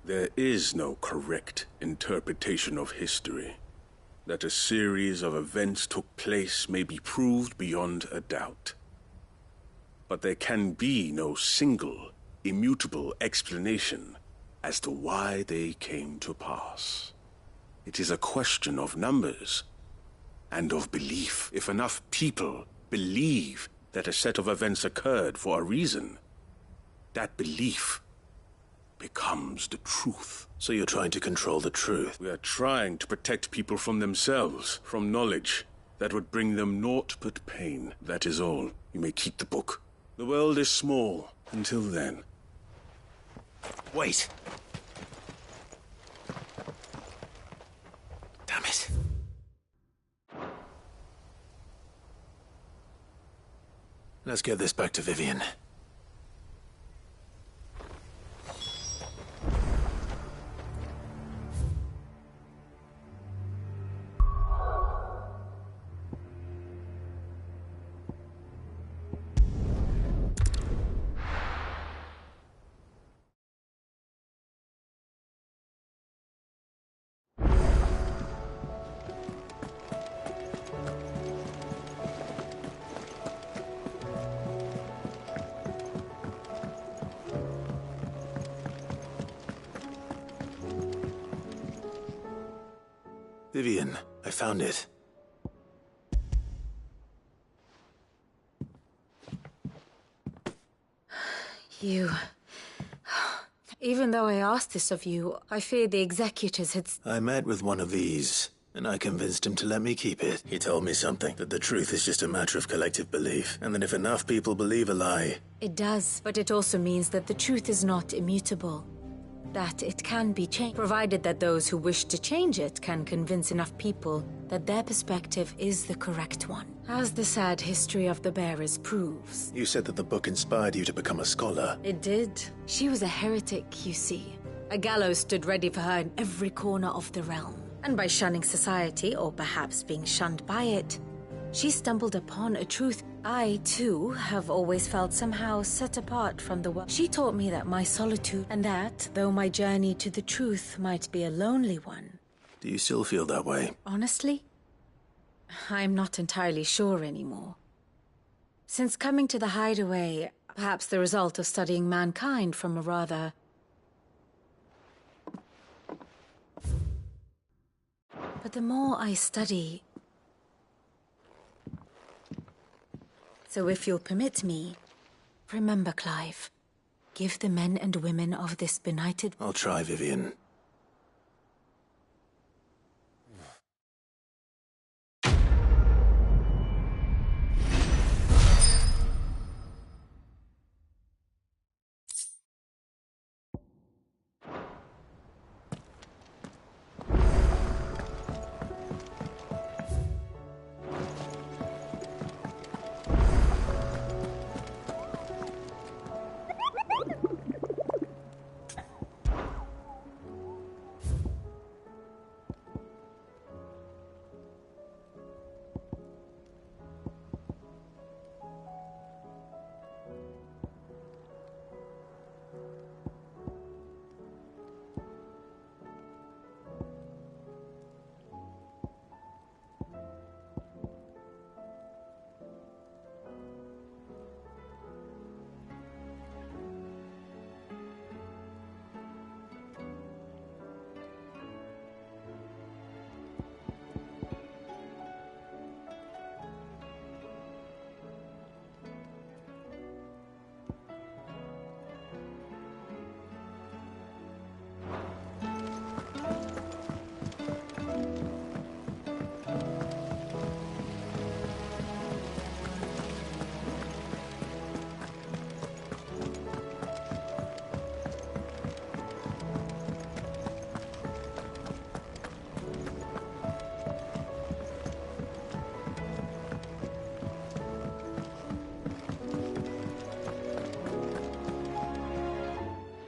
S5: There is no correct interpretation of history. That a series of events took place may be proved beyond a doubt. But there can be no single, immutable explanation as to why they came to pass. It is a question of numbers and of belief. If enough people believe that a set of events occurred for a reason, that belief becomes the truth.
S2: So you're trying to control the truth?
S5: We are trying to protect people from themselves, from knowledge that would bring them naught but pain. That is all. You may keep the book. The world is small until then.
S2: Wait. Damn it. Let's get this back to Vivian. Vivian, I found it.
S6: You... Even though I asked this of you, I fear the executors had...
S2: I met with one of these, and I convinced him to let me keep it. He told me something, that the truth is just a matter of collective belief, and that if enough people believe a lie...
S6: It does, but it also means that the truth is not immutable. That it can be changed, provided that those who wish to change it can convince enough people that their perspective is the correct one. As the sad history of the bearers proves.
S2: You said that the book inspired you to become a scholar.
S6: It did. She was a heretic, you see. A gallows stood ready for her in every corner of the realm. And by shunning society, or perhaps being shunned by it, she stumbled upon a truth. I, too, have always felt somehow set apart from the world. She taught me that my solitude, and that, though my journey to the truth might be a lonely one...
S2: Do you still feel that way?
S6: Honestly, I'm not entirely sure anymore. Since coming to the Hideaway, perhaps the result of studying mankind from a rather... But the more I study... So if you'll permit me, remember, Clive, give the men and women of this benighted...
S2: I'll try, Vivian.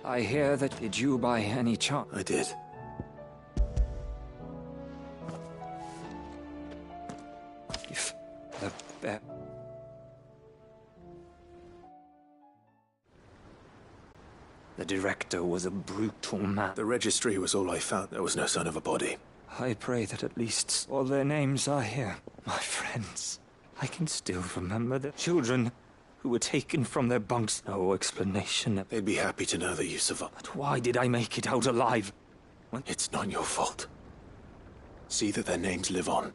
S10: I hear that. Did you by any chance?
S2: I did.
S10: If the bear... The director was a brutal man.
S2: The registry was all I found. There was no sign of a body.
S10: I pray that at least all their names are here. My friends. I can still remember the children who were taken from their bunks. No explanation.
S2: They'd be happy to know that you survived.
S10: But why did I make it out alive?
S2: It's not your fault. See that their names live on.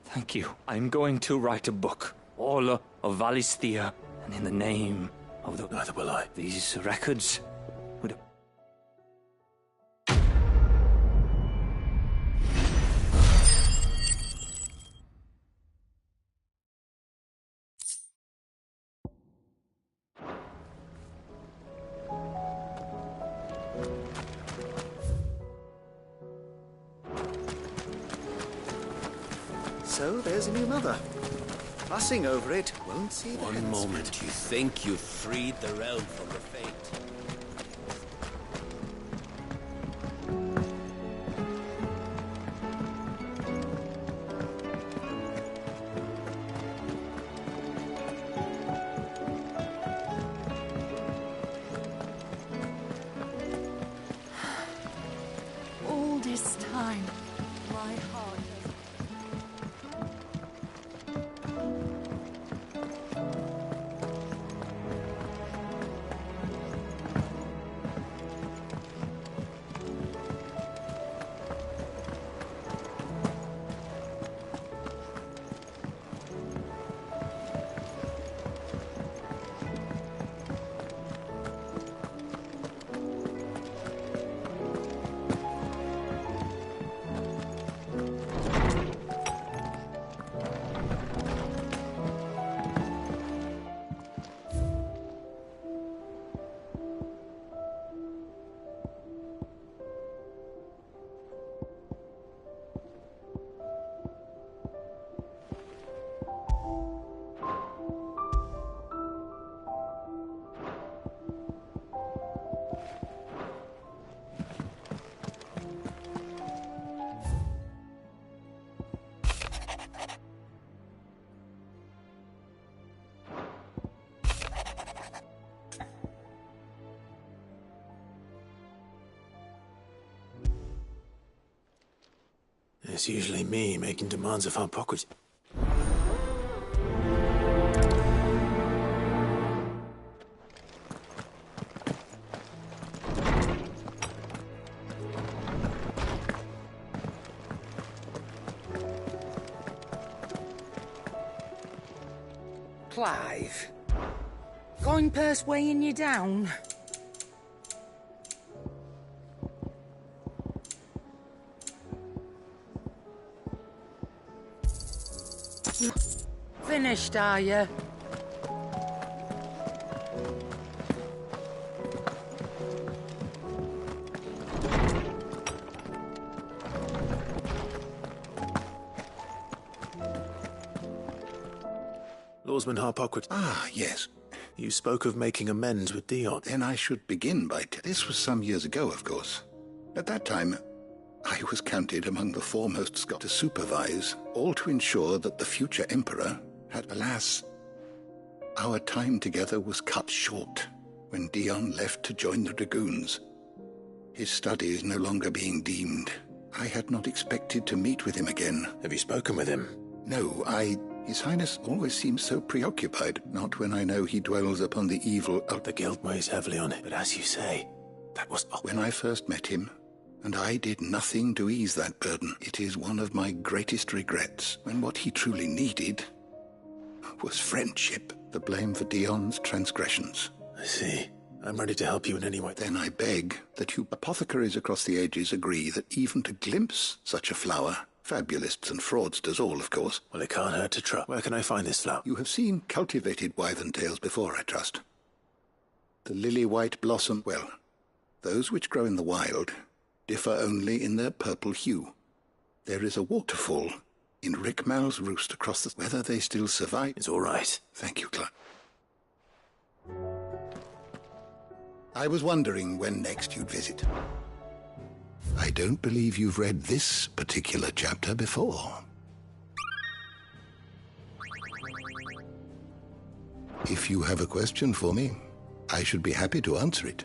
S10: Thank you. I'm going to write a book. All of Valisthea, and in the name of the...
S2: Neither will I.
S10: These records would...
S23: So there's a new mother. Fussing over it won't see the
S18: One moment, you think you've freed the realm from the fate.
S19: All this time, my heart has...
S2: It's usually me making demands of hypocrisy.
S9: Clive, going purse weighing you down? Finished, are you?
S2: Lawsman Harpocrates.
S16: Ah, yes.
S2: You spoke of making amends with Dion.
S16: Then I should begin by... This was some years ago, of course. At that time, I was counted among the foremost Scots to supervise, all to ensure that the future Emperor had, alas, our time together was cut short when Dion left to join the Dragoons. His studies no longer being deemed, I had not expected to meet with him again.
S2: Have you spoken with him?
S16: No, His Highness always seems so preoccupied, not when I know he dwells upon the evil of...
S2: The guild weighs heavily on it, but as you say, that was...
S16: When I first met him, and I did nothing to ease that burden, it is one of my greatest regrets, when what he truly needed was friendship, the blame for Dion's transgressions.
S2: I see. I'm ready to help you in any way.
S16: Then I beg that you apothecaries across the ages agree that even to glimpse such a flower... Fabulists and fraudsters all, of course.
S2: Well, it can't hurt to try. Where can I find this flower?
S16: You have seen cultivated Wyvern-tails before, I trust. The lily-white blossom, well, those which grow in the wild differ only in their purple hue. There is a waterfall in Rickmal's roost across the... Whether they still survive...
S2: It's all right.
S16: Thank you, Clive. I was wondering when next you'd visit. I don't believe you've read this particular chapter before. If you have a question for me, I should be happy to answer it.